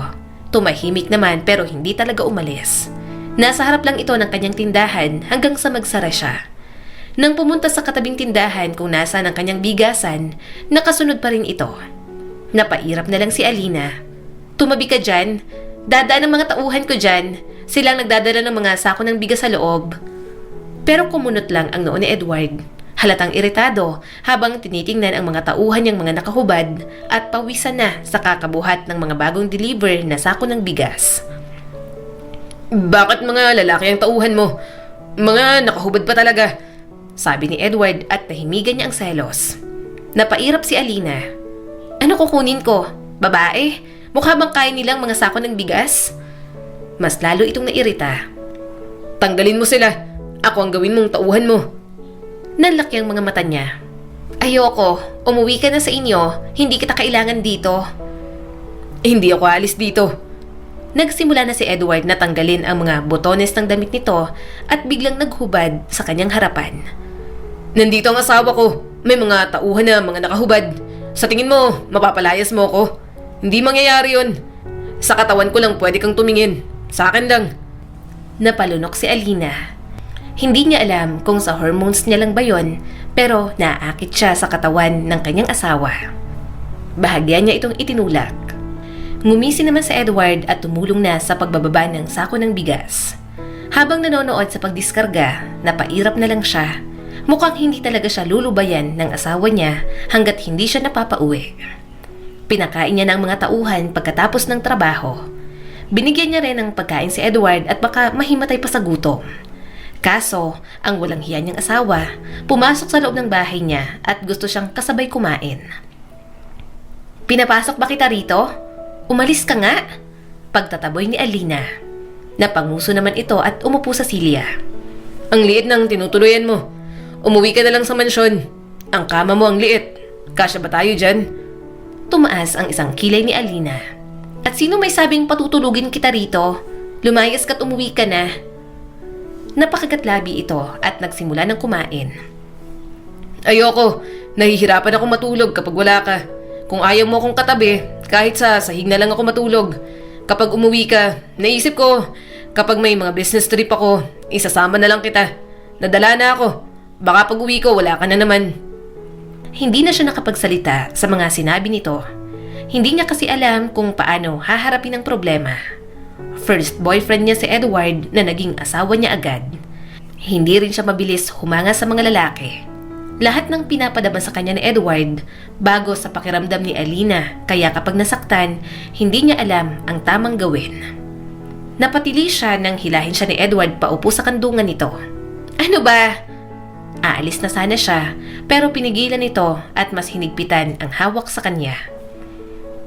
Tumahimik naman pero hindi talaga umalis. Nasa harap lang ito ng kanyang tindahan hanggang sa magsara siya. Nang pumunta sa katabing tindahan kung nasa ng kanyang bigasan, nakasunod pa rin ito. Napairap na lang si Alina. Tumabi ka dyan. Dadaan ang mga tauhan ko dyan. Silang nagdadala ng mga sako ng bigas sa loob. Pero kumunot lang ang noo ni Edward. Halatang iritado habang tinitingnan ang mga tauhan niyang mga nakahubad at pawisan na sa kakabuhat ng mga bagong deliver na sako ng bigas. Bakit mga lalaki ang tauhan mo? Mga nakahubad pa talaga, sabi ni Edward at nahimigan niya ang selos. Napairap si Alina. Ano kukunin ko? Babae? Mukha bang kaya nilang mga sako ng bigas? Mas lalo itong nairita. Tanggalin mo sila. Ako ang gawin mong tauhan mo. Nanlaki ang mga mata niya. Ayoko. Umuwi ka na sa inyo. Hindi kita kailangan dito. Hindi ako alis dito. Nagsimula na si Edward na tanggalin ang mga botones ng damit nito at biglang naghubad sa kanyang harapan. Nandito ang asawa ko. May mga tauhan na mga nakahubad. Sa tingin mo, mapapalayas mo ko? Hindi mangyayari yun. Sa katawan ko lang pwede kang tumingin. Sa akin lang. Napalunok si Alina. Hindi niya alam kung sa hormones niya lang ba yun, pero naaakit siya sa katawan ng kanyang asawa. Bahagya niya itong itinulak. Ngumisi naman si Edward at tumulong na sa pagbababa ng sako ng bigas. Habang nanonood sa pagdiskarga, napairap na lang siya. Mukhang hindi talaga siya lulubayan ng asawa niya hanggat hindi siya napapauwi. Pinakain niya ng mga tauhan pagkatapos ng trabaho. Binigyan niya rin ng pagkain si Edward at baka mahimatay pa sa gutom. Kaso, ang walang hiya niyang asawa, pumasok sa loob ng bahay niya at gusto siyang kasabay kumain. "Pinapasok ba kita rito? Umalis ka nga!" Pagtataboy ni Alina. Napanguso naman ito at umupo sa silya. Ang liit ng tinutuluyan mo. Umuwi ka na lang sa mansyon. Ang kama mo ang liit. Kasya ba tayo dyan? Tumaas ang isang kilay ni Alina. "At sino may sabing patutulugin kita rito? Lumayas ka't umuwi ka na." Napakagatlabi ito at nagsimula ng kumain. Ayoko. Nahihirapan ako matulog kapag wala ka. Kung ayaw mo akong katabi, kahit sa sahig na lang ako matulog. Kapag umuwi ka, naisip ko, kapag may mga business trip ako, isasama na lang kita. Nadala na ako. Baka pag uwi ko, wala ka na naman. Hindi na siya nakapagsalita sa mga sinabi nito. Hindi niya kasi alam kung paano haharapin ang problema. First boyfriend niya si Edward na naging asawa niya agad. Hindi rin siya mabilis humanga sa mga lalaki. Lahat ng pinapadama sa kanya ni Edward bago sa pakiramdam ni Alina, kaya kapag nasaktan, hindi niya alam ang tamang gawin. Napatili siya nang hilahin siya ni Edward paupo sa kandungan nito. "Ano ba?" Aalis na sana siya, pero pinigilan nito at mas hinigpitan ang hawak sa kanya.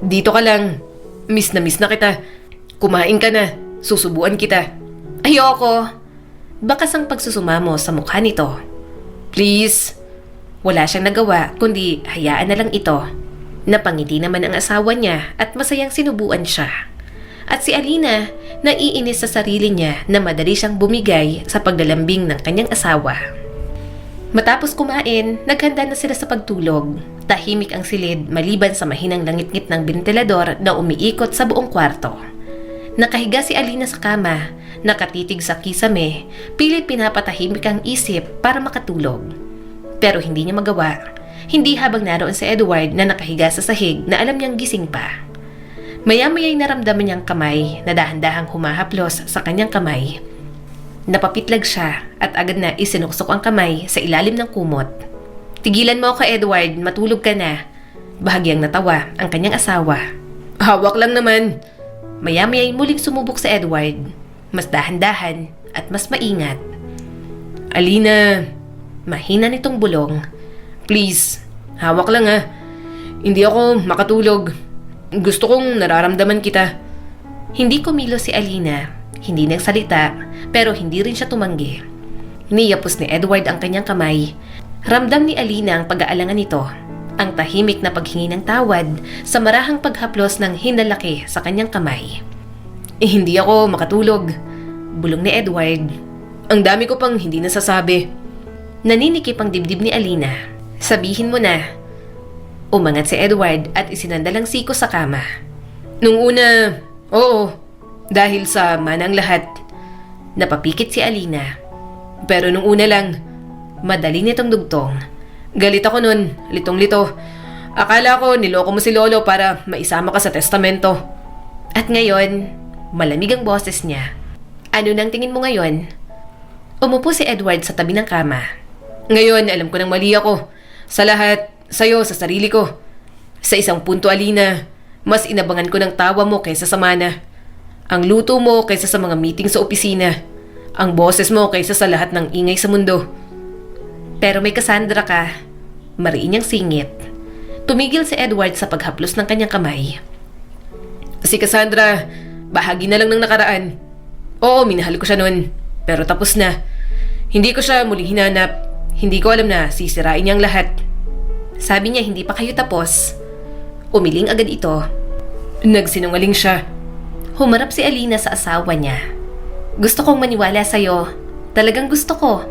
Dito ka lang. Miss na kita. Kumain ka na. Susubuan kita. "Ayoko." Bakas ang pagsusumamo sa mukha nito. Please. Wala siyang nagawa kundi hayaan na lang ito. Napangiti naman ang asawa niya at masayang sinubuan siya. At si Alina, naiinis sa sarili niya na madali siyang bumigay sa paglalambing ng kanyang asawa. Matapos kumain, naghanda na sila sa pagtulog. Tahimik ang silid maliban sa mahinang langit-ngit ng bentilador na umiikot sa buong kwarto. Nakahiga si Alina sa kama, nakatitig sa kisame, pilit pinapatahimik ang isip para makatulog. Pero hindi niya magawa. Hindi habang naroon si Edward na nakahiga sa sahig na alam niyang gising pa. Maya-maya'y naramdaman niyang kamay na dahan-dahang humahaplos sa kanyang kamay. Napapitlag siya at agad na isinuksok ang kamay sa ilalim ng kumot. "Tigilan mo ako, Edward. Matulog ka na." Bahagyang natawa ang kanyang asawa. Hawak lang naman. Maya-maya'y muling sumubok si Edward. Mas dahan-dahan at mas maingat. Alina, Mahina nitong bulong. please. Hawak lang ha. Hindi ako makatulog. Gusto kong nararamdaman kita. Hindi kumilos si Alina. Hindi nagsalita, pero hindi rin siya tumanggi. Niyapos ni Edward ang kanyang kamay. Ramdam ni Alina ang pag-aalangan nito. Ang tahimik na paghingi ng tawad sa marahang paghaplos ng hinalaki sa kanyang kamay. Hindi ako makatulog. Bulong ni Edward. Ang dami ko pang hindi nasasabi. Naninikip ang dibdib ni Alina. "Sabihin mo na." Umangat si Edward at isinandalang siko sa kama. Nung una, oo. Dahil sa manang lahat. Napapikit si Alina. Pero nung una lang, Madali nitong dugtong. galit ako nun, litong-lito. Akala ko niloko mo si Lolo para maisama ka sa testamento. At ngayon, malamig ang boses niya. "Ano nang tingin mo ngayon?" Umupo si Edward sa tabi ng kama. Ngayon, alam ko nang mali ako. Sa lahat, sa'yo, sa sarili ko. Sa isang punto, Alina, mas inabangan ko ng tawa mo kaysa sa mana. Ang luto mo kaysa sa mga meeting sa opisina. Ang boses mo kaysa sa lahat ng ingay sa mundo. Pero may Cassandra ka. Mariin niyang singit. Tumigil si Edward sa paghaplos ng kanyang kamay. Si Cassandra, bahagi na lang ng nakaraan. Oo, minahal ko siya noon. Pero tapos na. Hindi ko siya muling hinanap. Hindi ko alam na sisirain niyang lahat. Sabi niya hindi pa kayo tapos. Umiling agad ito. Nagsinungaling siya. Humarap si Alina sa asawa niya. "Gusto kong maniwala sa'yo. Talagang gusto ko.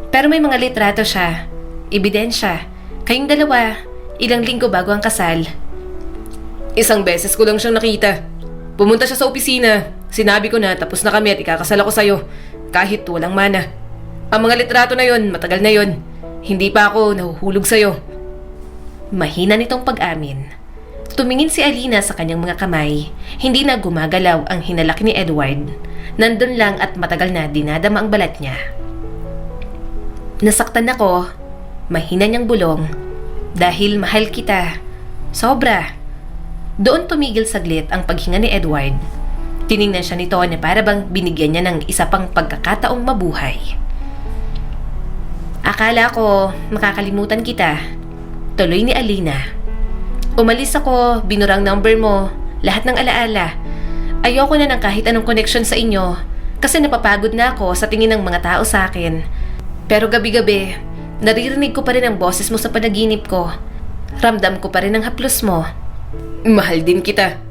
Pero may mga litrato siya. Ebidensya. Kayong dalawa, ilang linggo bago ang kasal." Isang beses ko lang siyang nakita. Pumunta siya sa opisina. Sinabi ko na tapos na kami at ikakasal ako sa'yo. Kahit walang mana. Ang mga litrato na yon, matagal na yon. Hindi pa ako nahuhulog sa'yo. Mahina nitong pag-amin. Tumingin si Alina sa kanyang mga kamay. Hindi na gumagalaw ang hinalaki ni Edward. Nandun lang at matagal na dinadama ang balat niya. Nasaktan ako, mahina niyang bulong, dahil mahal kita. Sobra. Doon tumigil saglit ang paghinga ni Edward. Tiningnan siya nito na para bang binigyan niya ng isa pang pagkakataong mabuhay. Akala ko makakalimutan kita. Tuloy ni Alina. Umalis ako, binurang number mo, lahat ng alaala. Ayoko na ng kahit anong connection sa inyo kasi napapagod na ako sa tingin ng mga tao sa akin. Pero gabi-gabi, naririnig ko pa rin ang boses mo sa panaginip ko. Ramdam ko pa rin ang haplos mo. Mahal din kita.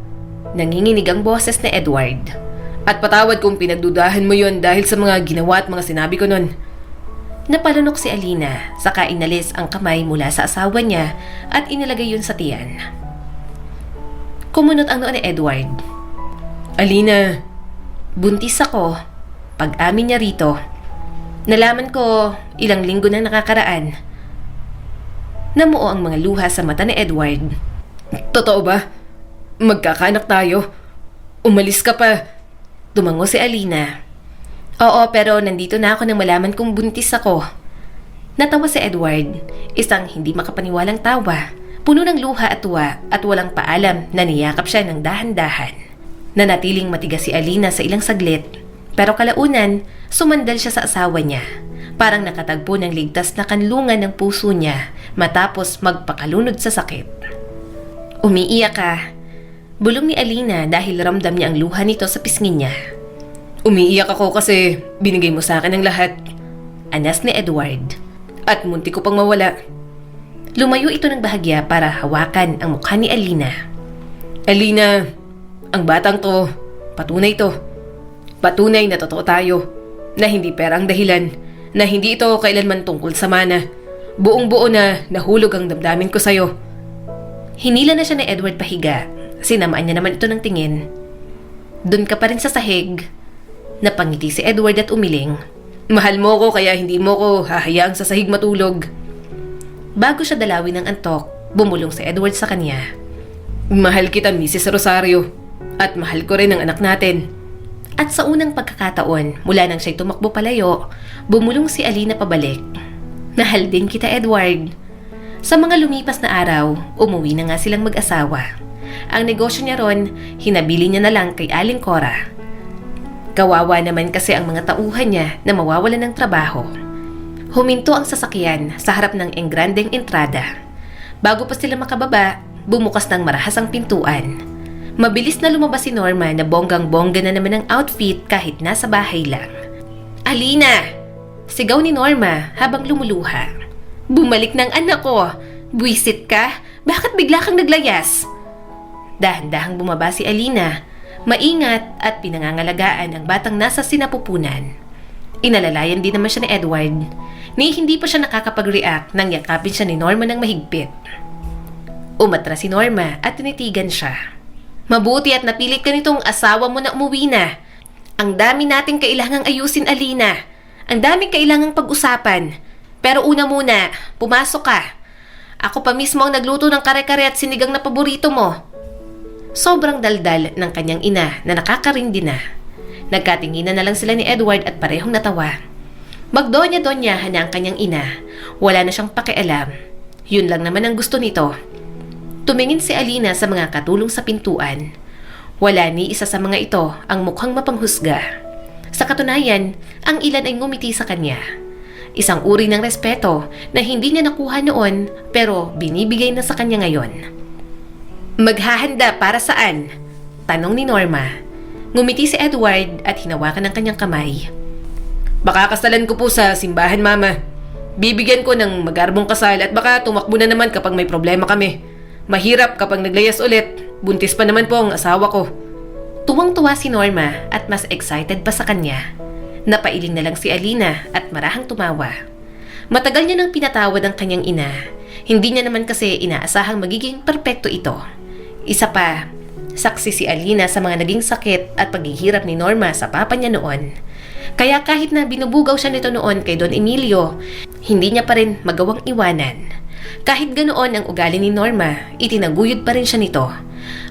Nanginginig ang boses ni Edward. At patawad kung pinagdudahan mo yon dahil sa mga ginawa at mga sinabi ko nun. Napalunok si Alina, saka inalis ang kamay mula sa asawa niya at inilagay yun sa tiyan. Kumunot ang noo ni Edward. Alina, Buntis ako. Pag-amin niya rito. Nalaman ko ilang linggo na nakakaraan. Namuo ang mga luha sa mata ni Edward. totoo ba? Magkakaanak tayo? Umalis ka pa. Tumango si Alina. Oo, pero nandito na ako nang malaman kong buntis ako. Natawa si Edward, isang hindi makapaniwalang tawa, puno ng luha at tuwa at walang paalam na niyakap siya ng dahan-dahan. Nanatiling matigas si Alina sa ilang saglit, pero kalaunan, sumandal siya sa asawa niya. Parang nakatagpo ng ligtas na kanlungan ng puso niya matapos magpakalunod sa sakit. Umiiyak ka. Bulong ni Alina dahil ramdam niya ang luha nito sa pisngin niya. Umiiyak ako kasi binigay mo sa akin ang lahat. Anas ni Edward. At munti ko pang mawala. Lumayo ito ng bahagya para hawakan ang mukha ni Alina. Alina, ang batang to, patunay to. Patunay na totoo tayo. Na hindi pera ang dahilan. Na hindi ito kailanman tungkol sa mana. Buong-buo na nahulog ang damdamin ko sa'yo. Hinila na siya ni Edward pahiga. Sinamaan niya naman ito ng tingin. Doon ka pa rin sa sahig. Napangiti si Edward at umiling. Mahal mo ko kaya hindi mo ko hahayaang sa sahig matulog. Bago siya dalawin ng antok, bumulong si Edward sa kanya. Mahal kita, Mrs. Rosario. At mahal ko rin ang anak natin. At sa unang pagkakataon, mula nang siya'y tumakbo palayo, bumulong si Alina pabalik. Mahal din kita, Edward. Sa mga lumipas na araw, umuwi na nga silang mag-asawa. Ang negosyo niya ron, hinabili niya na lang kay Aling Cora. Kawawa naman kasi ang mga tauhan niya na mawawalan ng trabaho. Huminto ang sasakyan sa harap ng engrandeng entrada. Bago pa sila makababa, bumukas ng marahas ang pintuan. Mabilis na lumabas si Norma na bonggang-bongga na naman ang outfit kahit nasa bahay lang. Alina! Sigaw ni Norma habang lumuluha. Bumalik ng anak ko! Buwisit ka? Bakit bigla kang naglayas? Dahan-dahang bumaba si Alina. Maingat at pinangangalagaan ang batang nasa sinapupunan. Inalalayan din naman siya ni Edward. Ni hindi pa siya nakakapag-react nang yakapin siya ni Norma ng mahigpit. Umatras si Norma at tinitigan siya. Mabuti at napilit ka nitong asawa mo na umuwi na. Ang dami nating kailangang ayusin, Alina. Ang dami kailangang pag-usapan. Pero una muna, pumasok ka. Ako pa mismo ang nagluto ng kare-kare at sinigang na paborito mo. Sobrang daldal ng kanyang ina na nakakarindi na. Nagkatinginan na lang sila ni Edward at parehong natawa. Magdonya-donyahan na ang kanyang ina. Wala na siyang pakialam. Yun lang naman ang gusto nito. Tumingin si Alina sa mga katulong sa pintuan. Wala ni isa sa mga ito ang mukhang mapanghusga. Sa katunayan, ang ilan ay ngumiti sa kanya. Isang uri ng respeto na hindi niya nakuha noon pero binibigay na sa kanya ngayon. Maghahanda para saan? Tanong ni Norma. Ngumiti si Edward at hinawakan ang kanyang kamay. Baka kasalan ko po sa simbahan, Mama. Bibigyan ko ng magarbong kasal at baka tumakbo na naman kapag may problema kami. Mahirap kapag naglayas ulit. Buntis pa naman po ang asawa ko. Tuwang-tuwa si Norma at mas excited pa sa kanya. Napailing na lang si Alina at marahang tumawa. Matagal niya nang pinatawad ang kanyang ina. Hindi niya naman kasi inaasahang magiging perpekto ito. Isa pa, saksi si Alina sa mga naging sakit at paghihirap ni Norma sa papa niya noon. Kaya kahit na binubugaw siya nito noon kay Don Emilio, hindi niya pa rin magawang iwanan. Kahit ganoon ang ugali ni Norma, itinaguyod pa rin siya nito.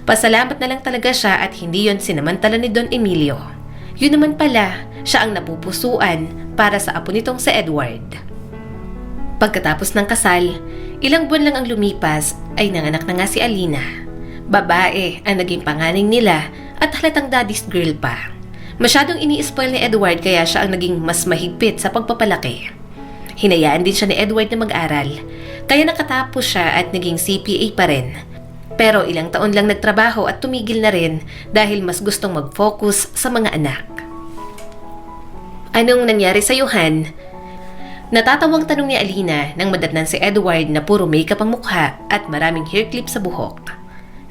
Pasalamat na lang talaga siya at hindi yon sinamantala ni Don Emilio. Yun naman pala, siya ang napupusuan para sa apo nitong si Edward. Pagkatapos ng kasal, ilang buwan lang ang lumipas ay nanganak na nga si Alina. Babae ang naging panganing nila at halatang daddy's girl pa. Masyadong ini-spoil ni Edward kaya siya ang naging mas mahigpit sa pagpapalaki. Hinayaan din siya ni Edward na mag-aral, kaya nakatapos siya at naging CPA pa rin. Pero ilang taon lang nagtrabaho at tumigil na rin dahil mas gustong mag-focus sa mga anak. Anong nangyari sa Han? Natatawang tanong ni Alina nang madatnan si Edward na puro makeup ang mukha at maraming hair clip sa buhok.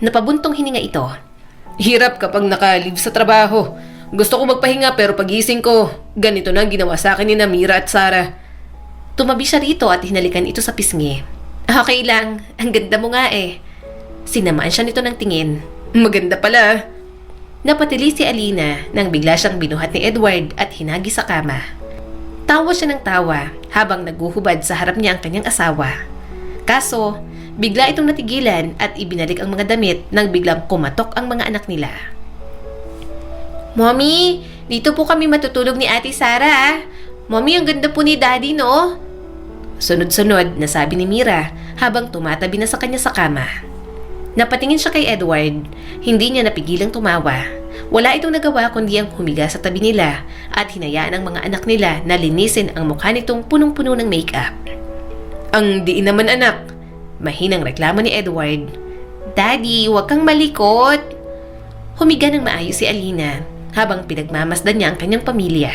Napabuntong hininga ito. Hirap kapag naka-leave sa trabaho. Gusto ko magpahinga pero pagising ko, ganito na ang ginawa sa akin ni Mira at Sarah. Tumabi siya rito at hinalikan ito sa pisngi. Okay lang, ang ganda mo nga eh. Sinamaan siya nito ng tingin. Maganda pala. Napatili si Alina nang bigla siyang binuhat ni Edward at hinagi sa kama. Tawa siya ng tawa habang naguhubad sa harap niya ang kanyang asawa. Kaso, bigla itong natigilan at ibinalik ang mga damit nang biglang kumatok ang mga anak nila. Mommy, dito po kami matutulog ni Ate Sarah. Mommy, ang ganda po ni Daddy, no? Sunod-sunod na sabi ni Mira habang tumatabi na sa kanya sa kama. Napatingin siya kay Edward. Hindi niya napigilang tumawa. Wala itong nagawa kundi ang humiga sa tabi nila at hinayaan ang mga anak nila na linisin ang mukha nitong punong-puno ng makeup. Ang diin naman anak. Mahinang reklamo ni Edward. Daddy, huwag kang malikot. Humiga ng maayos si Alina habang pinagmamasdan niya ang kanyang pamilya.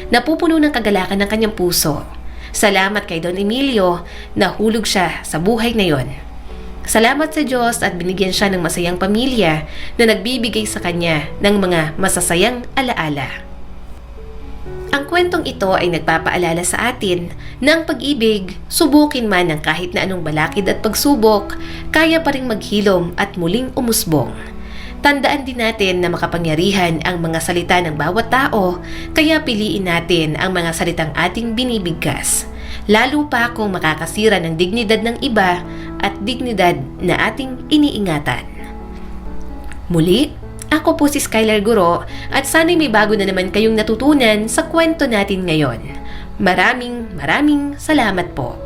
Napupuno ng kagalakan ng kanyang puso. Salamat kay Don Emilio na hulog siya sa buhay na yon. Salamat sa Diyos at binigyan siya ng masayang pamilya na nagbibigay sa kanya ng mga masasayang alaala. Ang kwentong ito ay nagpapaalala sa atin na ang pag-ibig, subukin man ng kahit na anong balakid at pagsubok, kaya pa ring maghilom at muling umusbong. Tandaan din natin na makapangyarihan ang mga salita ng bawat tao, kaya piliin natin ang mga salitang ating binibigkas. Lalo pa kung makakasira ng dignidad ng iba at dignidad na ating iniingatan. Muli, ako po si Skylar Guro at sana'y may bago na naman kayong natutunan sa kwento natin ngayon. Maraming salamat po.